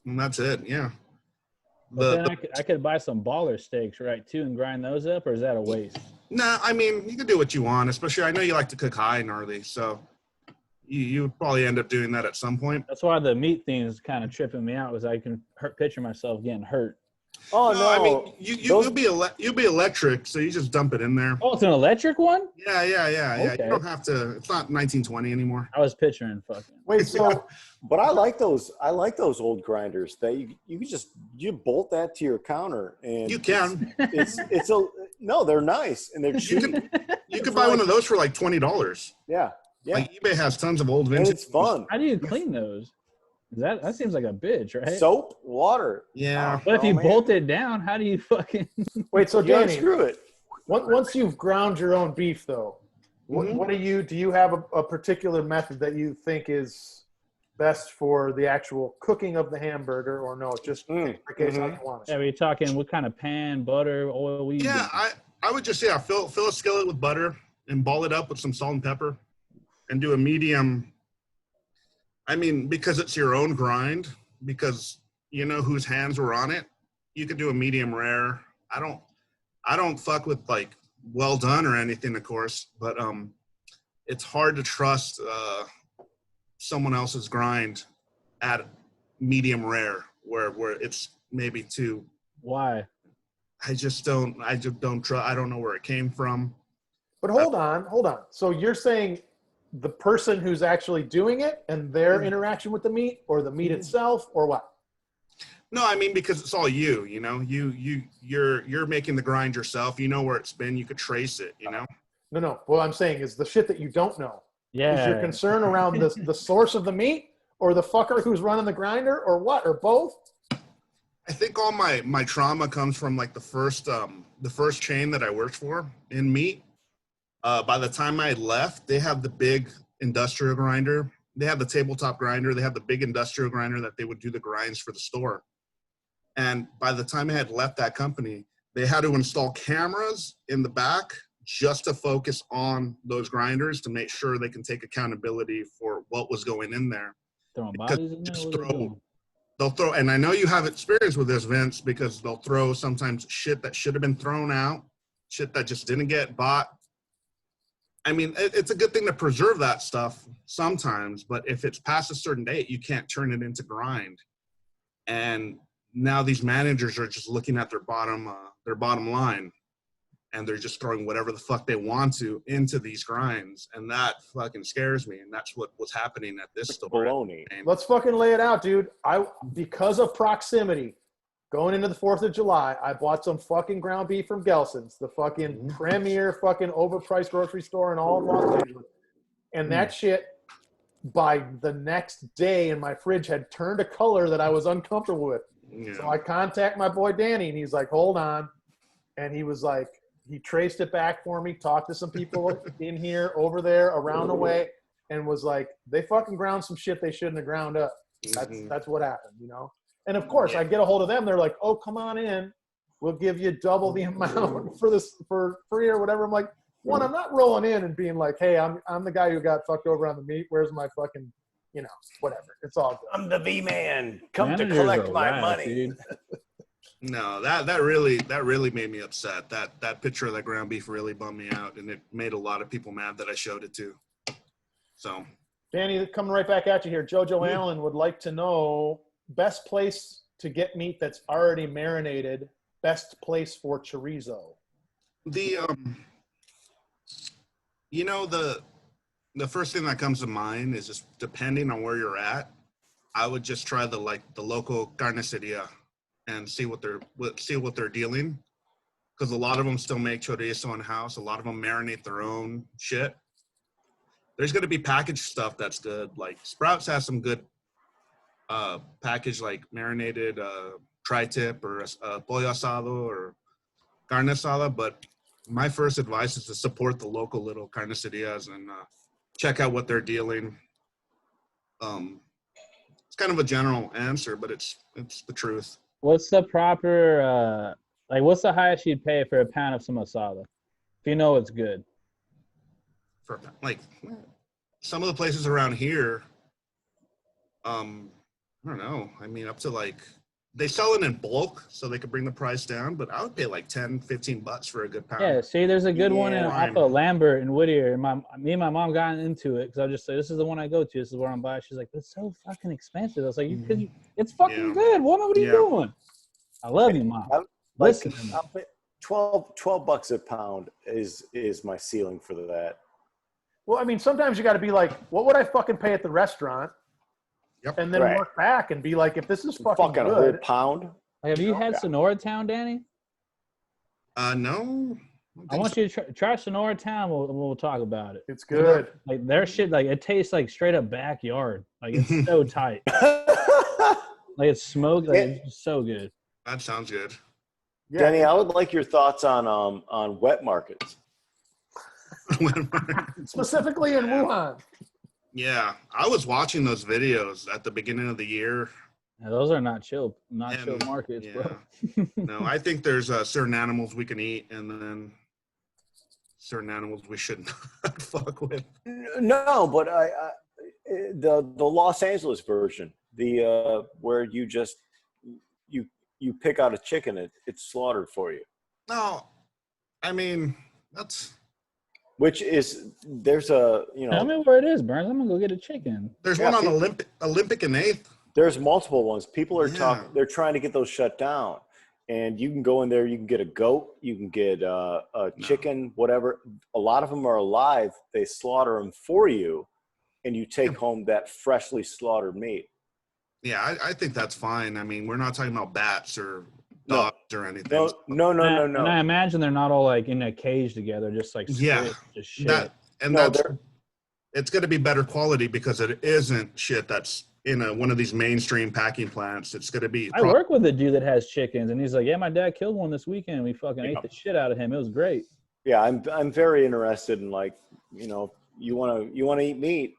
Speaker 4: and that's it. Yeah.
Speaker 2: I could buy some baller steaks, right, too, and grind those up, or is that a waste?
Speaker 4: Nah, I mean, you can do what you want, especially I know you like to cook high and early, so you would probably end up doing that at some point.
Speaker 2: That's why the meat thing is kind of tripping me out, because I can picture myself getting hurt.
Speaker 3: Oh, no.
Speaker 4: I mean, you'll be electric, so you just dump it in there.
Speaker 2: Oh, it's an electric one?
Speaker 4: Yeah.
Speaker 2: Okay.
Speaker 4: You don't have to. It's not 1920 anymore.
Speaker 2: I was picturing fucking.
Speaker 1: Wait, so
Speaker 3: but I like those old grinders that you can just bolt that to your counter and
Speaker 4: you can.
Speaker 3: No, they're nice and they're cheap.
Speaker 4: You could buy one of those for like $20.
Speaker 3: Yeah.
Speaker 4: eBay has tons of old vintage.
Speaker 3: And it's fun.
Speaker 2: How do you clean those? That seems like a bitch, right?
Speaker 3: Soap, water.
Speaker 4: Yeah.
Speaker 2: But if you bolt it down, how do you fucking?
Speaker 1: Wait, so Danny,
Speaker 3: screw it.
Speaker 1: Once you've ground your own beef, though, what do you have a particular method that you think is best for the actual cooking of the hamburger, or no, just in case how you want it?
Speaker 2: Yeah, we're talking what kind of pan, butter, oil?
Speaker 4: I would just fill a skillet with butter and ball it up with some salt and pepper and do a medium. I mean, because it's your own grind, because you know whose hands were on it, you could do a medium rare. I don't fuck with like well done or anything, of course, but it's hard to trust someone else's grind at medium rare where it's maybe too.
Speaker 2: Why?
Speaker 4: I just don't trust. I don't know where it came from.
Speaker 1: But hold on. So you're saying the person who's actually doing it and their interaction with the meat, or the meat itself, or what?
Speaker 4: No, I mean, because it's all you know, you're making the grind yourself. You know where it's been. You could trace it, you know?
Speaker 1: No. What I'm saying is the shit that you don't know.
Speaker 2: Yeah.
Speaker 1: Is your concern around the source of the meat, or the fucker who's running the grinder, or what, or both?
Speaker 4: I think all my trauma comes from like the first chain that I worked for in meat. By the time I left, they have the big industrial grinder. They have the tabletop grinder. They have the big industrial grinder that they would do the grinds for the store. And by the time I had left that company, they had to install cameras in the back just to focus on those grinders to make sure they can take accountability for what was going in there.
Speaker 2: Throwing bodies in there?
Speaker 4: They'll throw, and I know you have experience with this, Vince, because they'll throw sometimes shit that should have been thrown out, shit that just didn't get bought. I mean, it's a good thing to preserve that stuff sometimes, but if it's past a certain date, you can't turn it into grind. And now these managers are just looking at their bottom line, and they're just throwing whatever the fuck they want to into these grinds, and that fucking scares me. And that's what was happening at this store.
Speaker 3: Baloney.
Speaker 1: Let's fucking lay it out, dude. Because of proximity, going into the 4th of July, I bought some fucking ground beef from Gelson's, the fucking premier fucking overpriced grocery store in all of Los Angeles. And that shit, by the next day in my fridge, had turned a color that I was uncomfortable with. Yeah. So I contact my boy Danny, and he's like, hold on. And he was like, he traced it back for me, talked to some people in here, over there, around the way, and was like, they fucking ground some shit they shouldn't have ground up. That's what happened, you know? And of course, I get a hold of them. They're like, oh, come on in. We'll give you double the amount for free or whatever. I'm like, one, I'm not rolling in and being like, hey, I'm the guy who got fucked over on the meat. Where's my fucking, you know, whatever. It's all good.
Speaker 3: I'm the V-man. Come to collect my money.
Speaker 4: No, that really made me upset. That picture of that ground beef really bummed me out, and it made a lot of people mad that I showed it to. So,
Speaker 1: Danny, coming right back at you here. Jojo Allen would like to know best place to get meat that's already marinated. Best place for chorizo.
Speaker 4: You know, the first thing that comes to mind is just depending on where you're at. I would just try the local carniceria and see what they're dealing, because a lot of them still make chorizo in house. A lot of them marinate their own shit. There's going to be packaged stuff that's good. Like Sprouts has some good packaged, like marinated tri-tip or pollo asado or carne asada. But my first advice is to support the local little carnicerias and check out what they're dealing. It's kind of a general answer, but it's the truth.
Speaker 2: What's the proper, what's the highest you'd pay for a pound of some asada? If you know it's good.
Speaker 4: For like some of the places around here, I don't know. I mean, up to like, they sell it in bulk so they could bring the price down, but I would pay like $10-15 for a good pound.
Speaker 2: Yeah, see, there's a good one off of Lambert and Whittier, and me and my mom got into it because I just say, this is the one I go to. This is where I'm buying. She's like, it's so fucking expensive. I was like, it's fucking good. What are you doing? I love you, Mom. Listen,
Speaker 3: $12 a pound is my ceiling for that.
Speaker 1: Well, I mean, sometimes you got to be like, what would I fucking pay at the restaurant? Yep. And then work back and be like, if this is fucking good.
Speaker 3: A whole pound?
Speaker 2: Have you had Sonora Town, Danny?
Speaker 4: No.
Speaker 2: I want you to try Sonora Town. We'll talk about it.
Speaker 1: It's good.
Speaker 2: Like their shit, like it tastes like straight up backyard. Like it's so tight. Like it's smoked. Like it's just so good.
Speaker 4: That sounds good.
Speaker 3: Yeah. Danny, I would like your thoughts on wet markets.
Speaker 1: Specifically in Wuhan.
Speaker 4: Yeah, I was watching those videos at the beginning of the year.
Speaker 2: Yeah, those are not chill markets, bro.
Speaker 4: No, I think there's certain animals we can eat, and then certain animals we should not fuck with.
Speaker 3: No, but the Los Angeles version, the where you just you pick out a chicken, it's slaughtered for you.
Speaker 4: No, I mean that's.
Speaker 3: Which is there's a
Speaker 2: Tell me where it is, Burns. I'm gonna go get a chicken.
Speaker 4: There's one on Olympic and 8th.
Speaker 3: There's multiple ones. People are talking. They're trying to get those shut down, and you can go in there. You can get a goat. You can get a chicken, whatever. A lot of them are alive. They slaughter them for you, and you take home that freshly slaughtered meat.
Speaker 4: Yeah, I think that's fine. I mean, we're not talking about bats or dogs or anything.
Speaker 3: No.
Speaker 2: And I imagine they're not all like in a cage together, just like just shit.
Speaker 4: It's going to be better quality because it isn't shit that's in one of these mainstream packing plants. It's going to be.
Speaker 2: I work with a dude that has chickens, and he's like, "Yeah, my dad killed one this weekend. We fucking ate the shit out of him. It was great."
Speaker 3: Yeah, I'm very interested in you want to eat meat.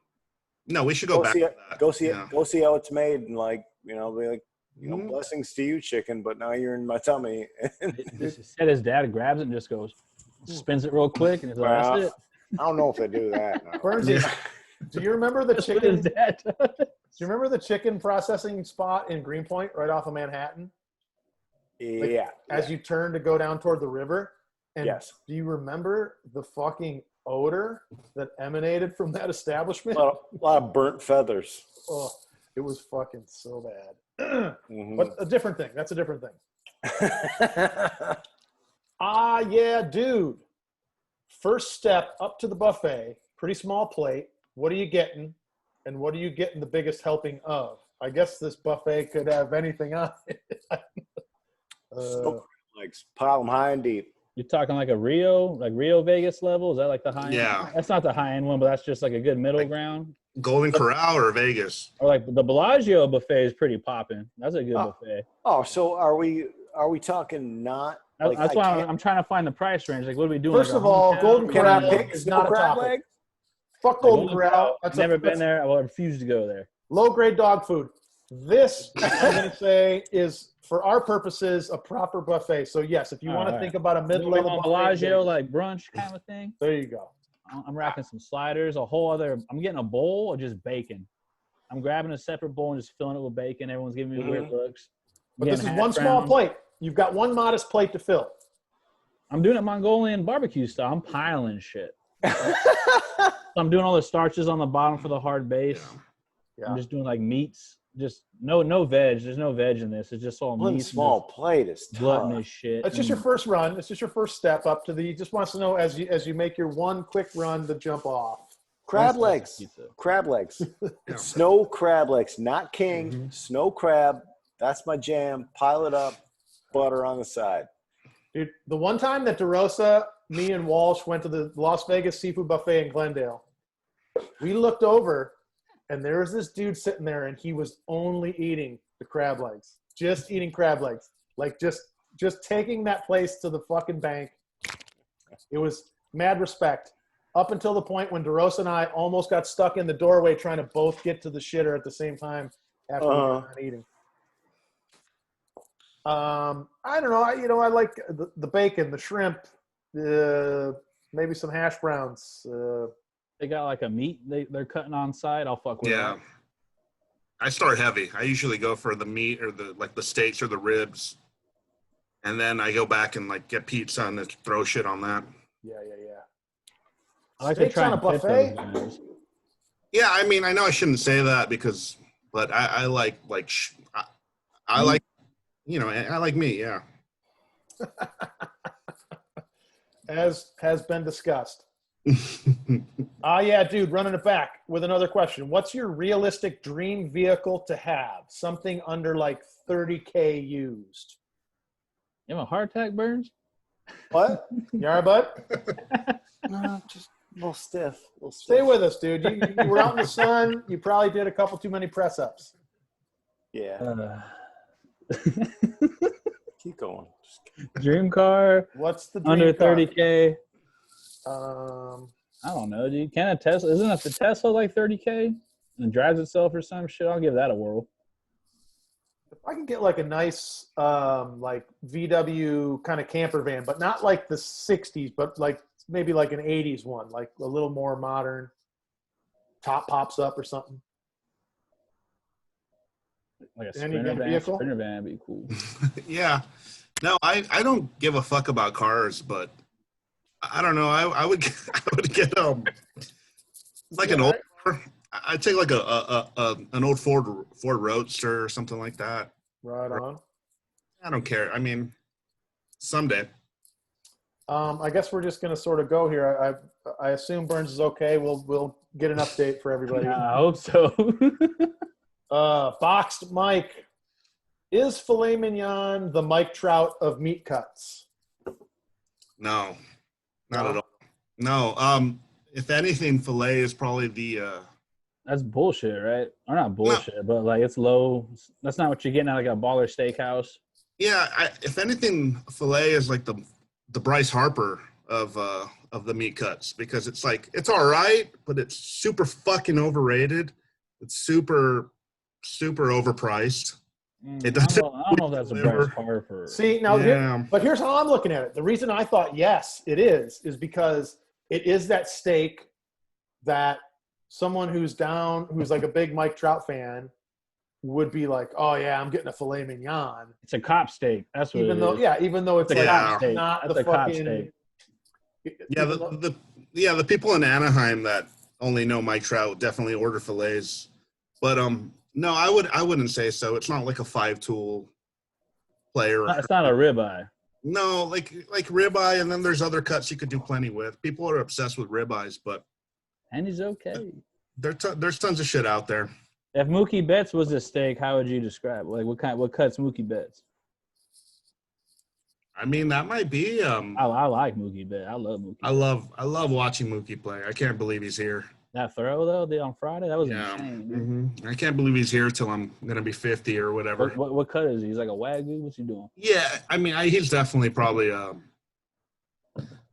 Speaker 4: No, we should go back to that.
Speaker 3: Go see how it's made, and be like, blessings to you, chicken, but now you're in my tummy.
Speaker 2: He said his dad grabs it and just goes, spins it real quick, and he's like, that's it.
Speaker 3: I don't know if they do that. No.
Speaker 1: Bernsey, do you remember the chicken?
Speaker 2: His dad does.
Speaker 1: Do you remember the chicken processing spot in Greenpoint, right off of Manhattan?
Speaker 3: Yeah.
Speaker 1: As you turn to go down toward the river. And
Speaker 3: yes.
Speaker 1: Do you remember the fucking odor that emanated from that establishment?
Speaker 3: A lot of burnt feathers.
Speaker 1: Oh, it was fucking so bad. But a different thing. That's a different thing. Yeah, dude. First step up to the buffet, pretty small plate. What are you getting? And what are you getting the biggest helping of? I guess this buffet could have anything on it.
Speaker 3: Pile them high and deep.
Speaker 2: You're talking like Rio Vegas level? Is that like the high end?
Speaker 4: Yeah.
Speaker 2: That's not the high end one, but that's just like a good middle ground.
Speaker 4: Golden Corral or Vegas?
Speaker 2: Or like the Bellagio buffet is pretty popping. That's a good buffet.
Speaker 3: Oh, so are we talking not?
Speaker 2: That's why I'm trying to find the price range. Like, what are we doing?
Speaker 1: First of all, Golden Corral is not a topic.
Speaker 3: Leg?
Speaker 1: Fuck Golden Corral.
Speaker 2: I've never been there. I will refuse to go there.
Speaker 1: Low-grade dog food. This, I'm going to say, is, for our purposes, a proper buffet. So, yes, if you want to think about a mid-level buffet.
Speaker 2: Bellagio, like brunch kind of thing.
Speaker 1: There you go.
Speaker 2: I'm racking some sliders, I'm getting a bowl of just bacon. I'm grabbing a separate bowl and just filling it with bacon. Everyone's giving me weird looks.
Speaker 1: But this is one small plate. You've got one modest plate to fill.
Speaker 2: I'm doing it Mongolian barbecue style. I'm piling shit. I'm doing all the starches on the bottom for the hard base. Yeah. I'm just doing like meats. Just no veg. There's no veg in this. It's just all
Speaker 3: one
Speaker 2: meat.
Speaker 3: Small plate is
Speaker 2: gluttonous shit.
Speaker 1: It's just your first run. It's just your first step up to the. He just wants to know as you make your one quick run to jump off.
Speaker 3: Crab legs. Snow crab legs, not king. Snow crab. That's my jam. Pile it up. Butter on the side.
Speaker 1: Dude, the one time that DeRosa, me and Walsh went to the Las Vegas Seafood Buffet in Glendale, we looked over, and there was this dude sitting there, and he was only eating the crab legs. Just eating crab legs. Like, just taking that place to the fucking bank. It was mad respect. Up until the point when DeRosa and I almost got stuck in the doorway trying to both get to the shitter at the same time after we were done eating. I don't know. I like the bacon, the shrimp, maybe some hash browns.
Speaker 2: They got like a meat they're cutting on side. I'll fuck with that.
Speaker 4: I start heavy. I usually go for the meat or the steaks or the ribs, and then I go back and like get pizza and just throw shit on that.
Speaker 1: Yeah.
Speaker 2: I like
Speaker 1: steaks
Speaker 2: to try
Speaker 1: on a buffet.
Speaker 4: Yeah, I mean, I know I shouldn't say that but I like I like. I like meat, yeah. As
Speaker 1: has been discussed. Yeah, dude, running it back with another question. What's your realistic dream vehicle to have? Something under like $30K used.
Speaker 2: You have a heart attack, Burns?
Speaker 1: What? You all right, bud?
Speaker 3: No, just a little stiff.
Speaker 1: Stay with us, dude. You were out in the sun. You probably did a couple too many press-ups.
Speaker 3: Yeah. Keep going.
Speaker 2: Dream car.
Speaker 1: What's the dream
Speaker 2: under
Speaker 1: car?
Speaker 2: 30K? I don't know, dude. Can a Tesla? Isn't it the Tesla like 30K and drives itself or some shit? I'll give that a whirl.
Speaker 1: If I can get like a nice like VW kind of camper van, but not like the 60s, but like maybe like an 80s one, like a little more modern. Top pops up or something.
Speaker 2: Like a
Speaker 1: Any
Speaker 2: sprinter van.
Speaker 1: vehicle?
Speaker 2: Sprinter van would be cool.
Speaker 4: Yeah. No, I don't give a fuck about cars, but I don't know. I would get like an old car. I'd take like an old Ford Roadster or something like that.
Speaker 1: Right on.
Speaker 4: I don't care. I mean, someday.
Speaker 1: I guess we're just gonna sort of go here. I assume Burns is okay. We'll get an update for everybody.
Speaker 2: I hope so.
Speaker 1: Boxed Mike. Is filet mignon the Mike Trout of meat cuts?
Speaker 4: No, not at all. No. If anything, filet is probably the.
Speaker 2: That's bullshit, right? Or not bullshit, but like it's low. That's not what you're getting at like a baller steakhouse.
Speaker 4: Yeah, if anything, filet is like the Bryce Harper of the meat cuts, because it's like it's all right, but it's super fucking overrated. It's super overpriced.
Speaker 2: I don't know if that's a Bryce Harper.
Speaker 1: See, now, but here's how I'm looking at it. The reason I thought yes, it is because it is that steak that someone who's like a big Mike Trout fan would be like, oh yeah, I'm getting a filet mignon.
Speaker 2: It's a cop steak. That's what
Speaker 1: even though it's
Speaker 2: like
Speaker 1: not
Speaker 2: that's
Speaker 1: the
Speaker 2: a cop
Speaker 1: fucking
Speaker 2: steak.
Speaker 4: Yeah, the people in Anaheim that only know Mike Trout definitely order fillets, but no, I wouldn't say so. It's not like a 5-tool player.
Speaker 2: It's not a ribeye.
Speaker 4: No, like ribeye, and then there's other cuts you could do plenty with. People are obsessed with ribeyes, but
Speaker 2: And he's okay.
Speaker 4: There's tons of shit out there.
Speaker 2: If Mookie Betts was a steak, how would you describe it? Like what cuts Mookie Betts?
Speaker 4: I mean, that might be.
Speaker 2: I like Mookie Betts. I love Mookie.
Speaker 4: I love watching Mookie play. I can't believe he's here.
Speaker 2: That throw though, on Friday, that was insane.
Speaker 4: Mm-hmm. I can't believe he's here till I'm gonna be 50 or whatever.
Speaker 2: What cut is he? He's like a Wagyu. What's he doing?
Speaker 4: Yeah, I mean, he's definitely probably a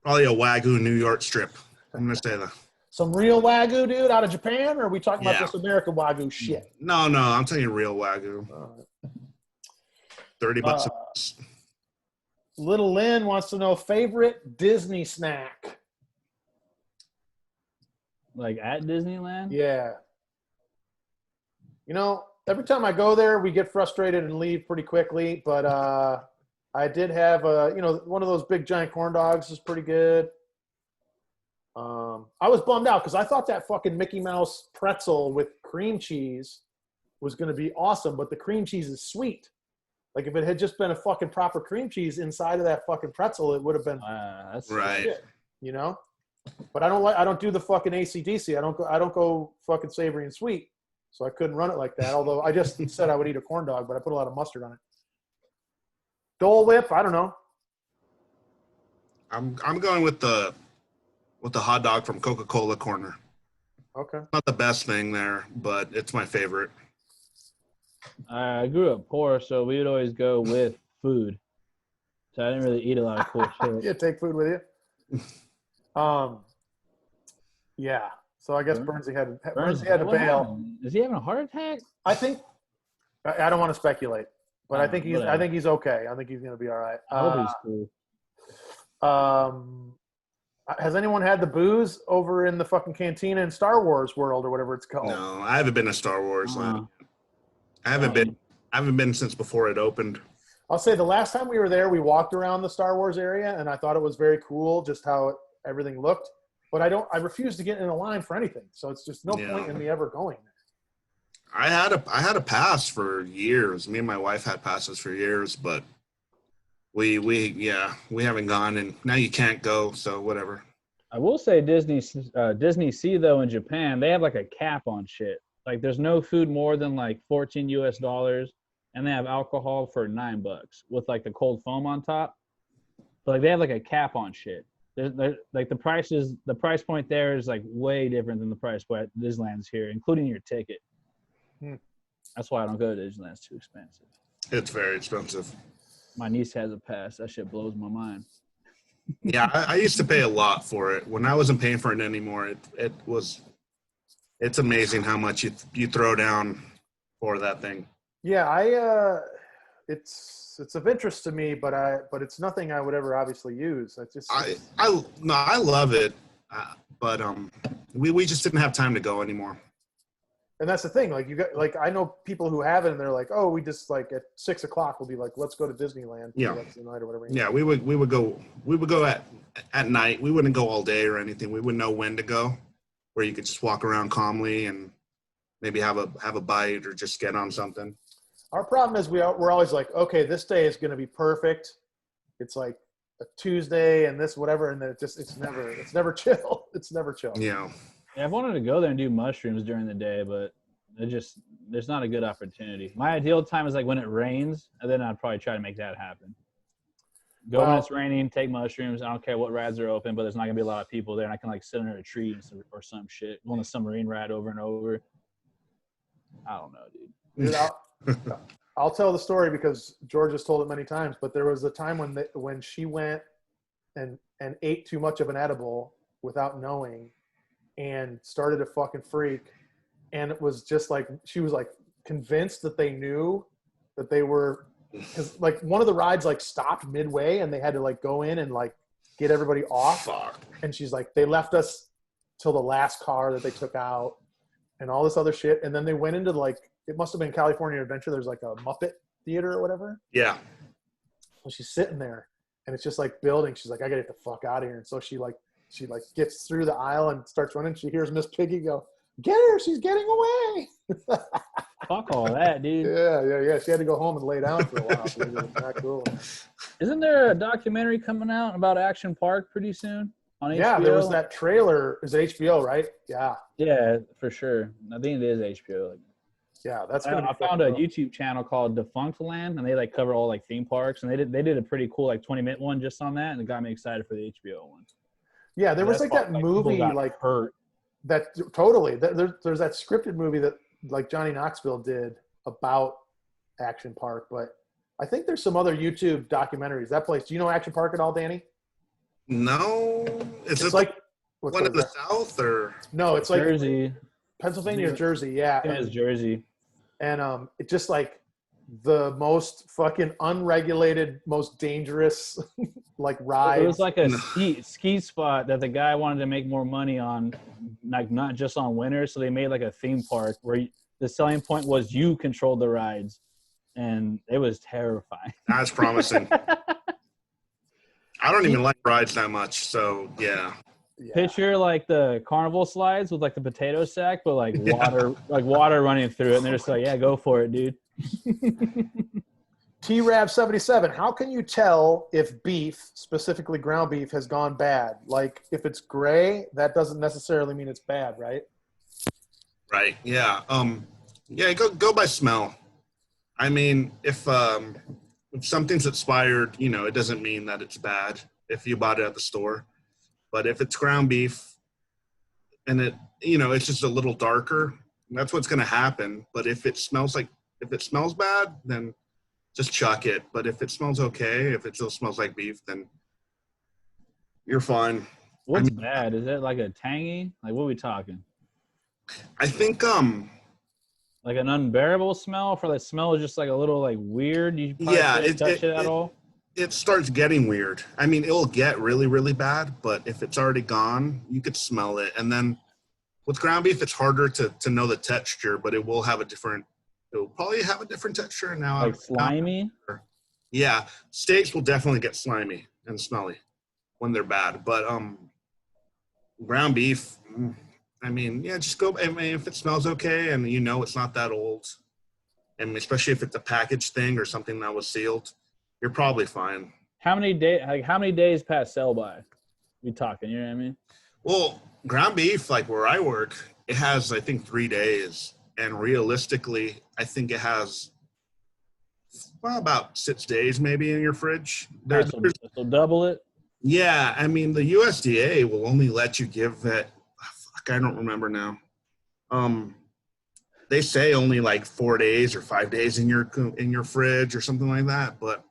Speaker 4: Wagyu New York strip. I'm gonna say that.
Speaker 1: Some real Wagyu, dude, out of Japan, or are we talking about this American Wagyu shit?
Speaker 4: No, I'm telling you real Wagyu. $30 a piece.
Speaker 1: Little Lynn wants to know favorite Disney snack.
Speaker 2: Like at Disneyland?
Speaker 1: Yeah. You know, every time I go there, we get frustrated and leave pretty quickly. But I did have one of those big giant corn dogs is pretty good. I was bummed out because I thought that fucking Mickey Mouse pretzel with cream cheese was going to be awesome, but the cream cheese is sweet. Like if it had just been a fucking proper cream cheese inside of that fucking pretzel, it would have been
Speaker 2: that's
Speaker 4: right.
Speaker 1: Shit, you know. But I don't do the fucking AC/DC. I don't go fucking savory and sweet. So I couldn't run it like that. Although I just said I would eat a corn dog, but I put a lot of mustard on it. Dole Whip, I don't know.
Speaker 4: I'm going with the hot dog from Coca-Cola Corner.
Speaker 1: Okay.
Speaker 4: Not the best thing there, but it's my favorite.
Speaker 2: I grew up poor, so we would always go with food. So I didn't really eat a lot of cool shit.
Speaker 1: Yeah, take food with you. Yeah. So I guess Burnsy had to bail.
Speaker 2: Is he having a heart attack?
Speaker 1: I think I don't want to speculate, but I think he's okay. I think he's gonna be all right.
Speaker 2: I hope he's cool.
Speaker 1: Has anyone had the booze over in the fucking cantina in Star Wars World or whatever it's called?
Speaker 4: No, I haven't been to Star Wars Land. I haven't been since before it opened.
Speaker 1: I'll say the last time we were there, we walked around the Star Wars area, and I thought it was very cool just how everything looked. But I refuse to get in a line for anything, so it's just no point in me ever going there.
Speaker 4: I had a pass for years. Me and my wife had passes for years, but we haven't gone, and now you can't go, so whatever.
Speaker 2: I will say Disney Sea though in Japan, they have like a cap on shit. Like there's no food more than like $14, and they have alcohol for $9 with like the cold foam on top. But like they have like a cap on shit. Like the price point there is like way different than the price point at Disneyland's here, including your ticket. That's why I don't go to Disneyland. It's too expensive.
Speaker 4: It's very expensive.
Speaker 2: My niece has a pass. That shit blows my mind.
Speaker 4: Yeah, I used to pay a lot for it. When I wasn't paying for it anymore, it's amazing how much you throw down for that thing.
Speaker 1: Yeah, it's of interest to me, but it's nothing I would ever obviously use.
Speaker 4: I love it, but we just didn't have time to go anymore.
Speaker 1: And that's the thing. Like I know people who have it, and they're like, oh, we just like at 6 o'clock we'll be like, let's go to Disneyland for the rest of the night or whatever.
Speaker 4: Yeah, we would go at night. We wouldn't go all day or anything. We wouldn't know when to go, where you could just walk around calmly and maybe have a bite or just get on something.
Speaker 1: Our problem is we're always like, okay, this day is going to be perfect. It's like a Tuesday and this whatever, and then it's never chill. It's never chill.
Speaker 4: Yeah.
Speaker 2: Yeah, I've wanted to go there and do mushrooms during the day, but there's not a good opportunity. My ideal time is like when it rains, and then I'd probably try to make that happen. Go when it's raining, take mushrooms. I don't care what rides are open, but there's not gonna be a lot of people there, and I can like sit under a tree or some shit, go on a submarine ride over and over. I don't know, dude.
Speaker 1: I'll tell the story because George has told it many times, but there was a time when she went and ate too much of an edible without knowing, and started to fucking freak. And it was just like, she was like convinced that they knew that they were, because like one of the rides like stopped midway and they had to like go in and like get everybody off.
Speaker 4: Fuck.
Speaker 1: And she's like, they left us till the last car that they took out and all this other shit. And then they went into like, it must have been California Adventure. There's like a Muppet theater or whatever.
Speaker 4: Yeah.
Speaker 1: So she's sitting there and it's just like building. She's like, I gotta get the fuck out of here. And so she gets through the aisle and starts running. She hears Miss Piggy go, get her, she's getting away.
Speaker 2: Fuck all that, dude.
Speaker 1: Yeah. She had to go home and lay down for a while. It was not cool.
Speaker 2: Isn't there a documentary coming out about Action Park pretty soon on HBO?
Speaker 1: Yeah, there was that trailer. Is it HBO, right? Yeah.
Speaker 2: Yeah, for sure. I think it is HBO.
Speaker 1: Yeah, that's.
Speaker 2: I found a YouTube channel called Defunct Land, and they like cover all like theme parks, and they did a pretty cool like 20-minute one just on that, and it got me excited for the HBO one.
Speaker 1: Yeah, there was like that movie like
Speaker 2: hurt.
Speaker 1: That totally. There's that scripted movie that like Johnny Knoxville did about Action Park, but I think there's some other YouTube documentaries. That place. Do you know Action Park at all, Danny?
Speaker 4: No. It's like one in the South or
Speaker 1: no? It's like
Speaker 2: Jersey,
Speaker 1: Pennsylvania, Jersey. Yeah,
Speaker 2: it's Jersey.
Speaker 1: And it's just like the most fucking unregulated, most dangerous like ride.
Speaker 2: It was like a ski spot that the guy wanted to make more money on, like not just on winners. So they made like a theme park where the selling point was you controlled the rides, and it was terrifying.
Speaker 4: That's promising. I don't even like rides that much, so yeah.
Speaker 2: Picture like the carnival slides with like the potato sack, but like water running through it, and they're just like, yeah, go for it, dude.
Speaker 1: T-Rav77, how can you tell if beef, specifically ground beef, has gone bad? Like if it's gray, that doesn't necessarily mean it's bad, right?
Speaker 4: Right. Yeah. Go by smell. I mean, if something's expired, it doesn't mean that it's bad if you bought it at the store. But if it's ground beef and it's just a little darker, that's what's going to happen. But if it smells bad, then just chuck it. But if it smells okay, if it still smells like beef, then you're fine.
Speaker 2: What's bad? Is it like a tangy? Like what are we talking?
Speaker 4: I think
Speaker 2: like an unbearable smell. For the smell is just like a little like weird. You can't touch it at all.
Speaker 4: It starts getting weird. I mean, it'll get really, really bad, but if it's already gone, you could smell it. And then with ground beef, it's harder to know the texture, but it will probably have a different texture now.
Speaker 2: Like slimy?
Speaker 4: Yeah. Steaks will definitely get slimy and smelly when they're bad. But ground beef, I mean, yeah, just go. I mean, if it smells okay and it's not that old, and especially if it's a packaged thing or something that was sealed, you're probably fine.
Speaker 2: How many days past sell by? We talking, you know what I mean?
Speaker 4: Well, ground beef, like where I work, it has, I think, 3 days. And realistically, I think it has about 6 days maybe in your fridge.
Speaker 2: So double it?
Speaker 4: Yeah. I mean, the USDA will only let you give it, I don't remember now. They say only like 4 days or 5 days in your fridge or something like that. But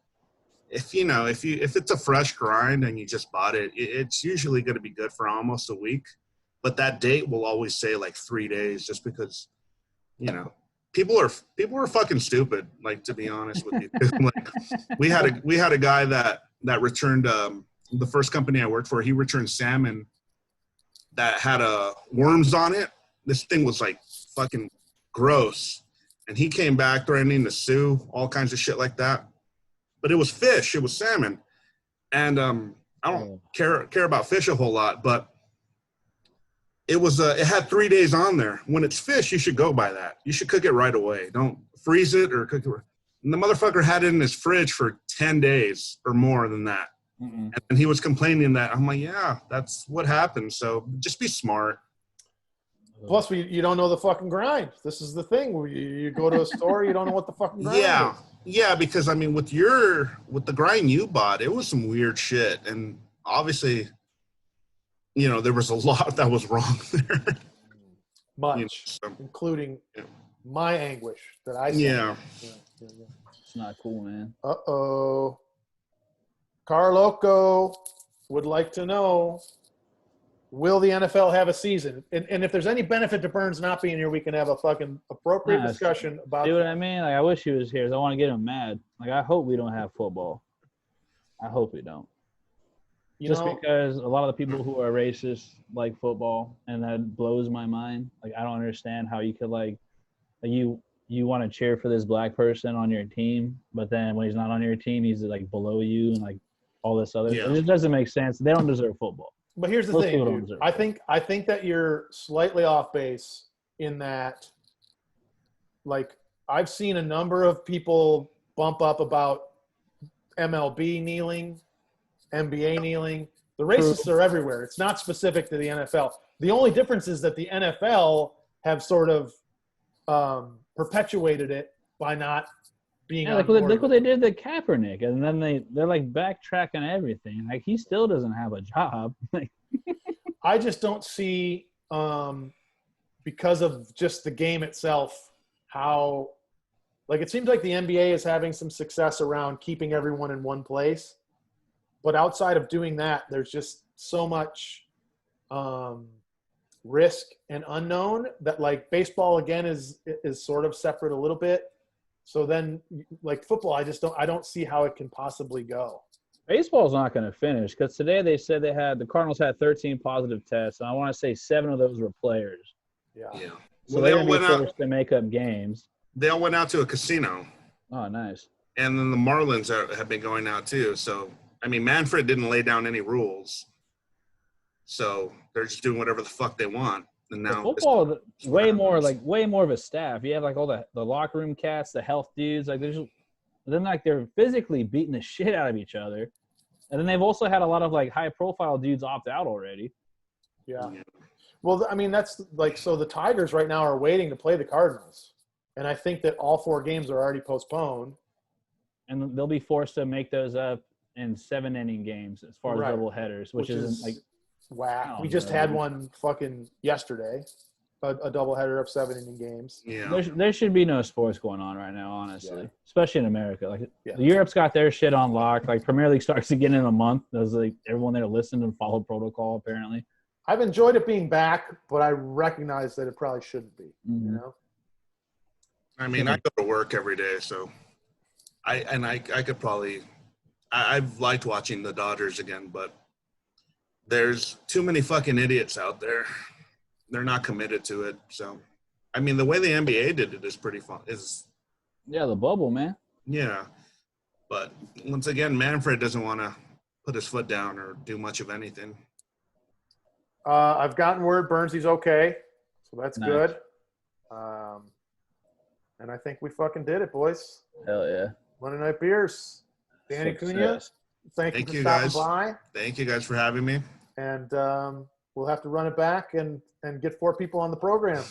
Speaker 4: if it's a fresh grind and you just bought it, it's usually going to be good for almost a week. But that date will always say like 3 days, just because people are fucking stupid. Like, to be honest with you, like we had a guy that returned the first company I worked for. He returned salmon that had worms on it. This thing was like fucking gross, and he came back threatening to sue, all kinds of shit like that. But it was fish. It was salmon, and I don't care about fish a whole lot, but it was it had 3 days on there. When it's fish, you should go by that. You should cook it right away. Don't freeze it or cook it. And the motherfucker had it in his fridge for 10 days or more than that. Mm-mm. And he was complaining that. I'm like, yeah, that's what happens. So just be smart.
Speaker 1: Plus, you don't know the fucking grind. This is the thing. You go to a store, you don't know what the fucking grind is.
Speaker 4: Yeah, because, I mean, with the grind you bought, it was some weird shit. And obviously, you know, there was a lot that was wrong there.
Speaker 1: Much, including my anguish that I saw.
Speaker 2: Yeah. It's not cool, man.
Speaker 1: Uh-oh. Carloco would like to know, will the NFL have a season? And if there's any benefit to Burns not being here, we can have a fucking appropriate discussion about.
Speaker 2: See what I mean? Like, I wish he was here. I want to get him mad. Like, I hope we don't have football. I hope we don't. Because a lot of the people who are racist like football, and that blows my mind. Like, I don't understand how you could you want to cheer for this black person on your team, but then when he's not on your team, he's like below you and like all this other. Yeah. It doesn't make sense. They don't deserve football.
Speaker 1: But here's the thing, dude. I think that you're slightly off base in that. Like, I've seen a number of people bump up about MLB kneeling, NBA kneeling. The racists are everywhere. It's not specific to the NFL. The only difference is that the NFL have sort of perpetuated it by not being on board.
Speaker 2: Look what they did to Kaepernick, and then they're like backtracking everything. Like, he still doesn't have a job.
Speaker 1: I just don't see, because of just the game itself, how – like, it seems like the NBA is having some success around keeping everyone in one place. But outside of doing that, there's just so much risk and unknown that, like, baseball again is sort of separate a little bit. So then, like, football, I don't see how it can possibly go.
Speaker 2: Baseball's not going to finish because today they said the Cardinals had 13 positive tests, and I want to say 7 of those were players.
Speaker 1: Yeah.
Speaker 2: So they're going to be forced to make up games.
Speaker 4: They all went out to a casino.
Speaker 2: Oh, nice.
Speaker 4: And then the Marlins have been going out too. So, I mean, Manfred didn't lay down any rules. So they're just doing whatever the fuck they want. And now
Speaker 2: football is way more of a staff. You have like all the locker room cats, the health dudes, like they're physically beating the shit out of each other. And then they've also had a lot of like high profile dudes opt out already.
Speaker 1: Yeah. Well, I mean, that's like, so the Tigers right now are waiting to play the Cardinals. And I think that all 4 games are already postponed.
Speaker 2: And they'll be forced to make those up in 7-inning games as far as double headers, which isn't like
Speaker 1: whack. We just had one fucking yesterday, a doubleheader of 7-inning games.
Speaker 2: Yeah, there should be no sports going on right now, honestly, especially in America. Like Europe's got their shit on lock. Like Premier League starts again in a month. There's like everyone there listened and followed protocol. Apparently,
Speaker 1: I've enjoyed it being back, but I recognize that it probably shouldn't be. Mm-hmm. You know,
Speaker 4: I mean, I go to work every day, so I could probably. I've liked watching the Dodgers again, but there's too many fucking idiots out there. They're not committed to it. So, I mean, the way the NBA did it is pretty fun.
Speaker 2: The bubble, man.
Speaker 4: Yeah. But once again, Manfred doesn't want to put his foot down or do much of anything.
Speaker 1: I've gotten word Burnsy's okay, so that's good. And I think we fucking did it, boys.
Speaker 2: Hell yeah.
Speaker 1: Monday Night Beers. Danny Cunha, thank you for stopping by.
Speaker 4: Thank you guys for having me.
Speaker 1: And we'll have to run it back and get 4 people on the program.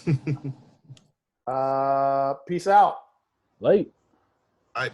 Speaker 1: Peace out.
Speaker 2: Late.
Speaker 4: Bye.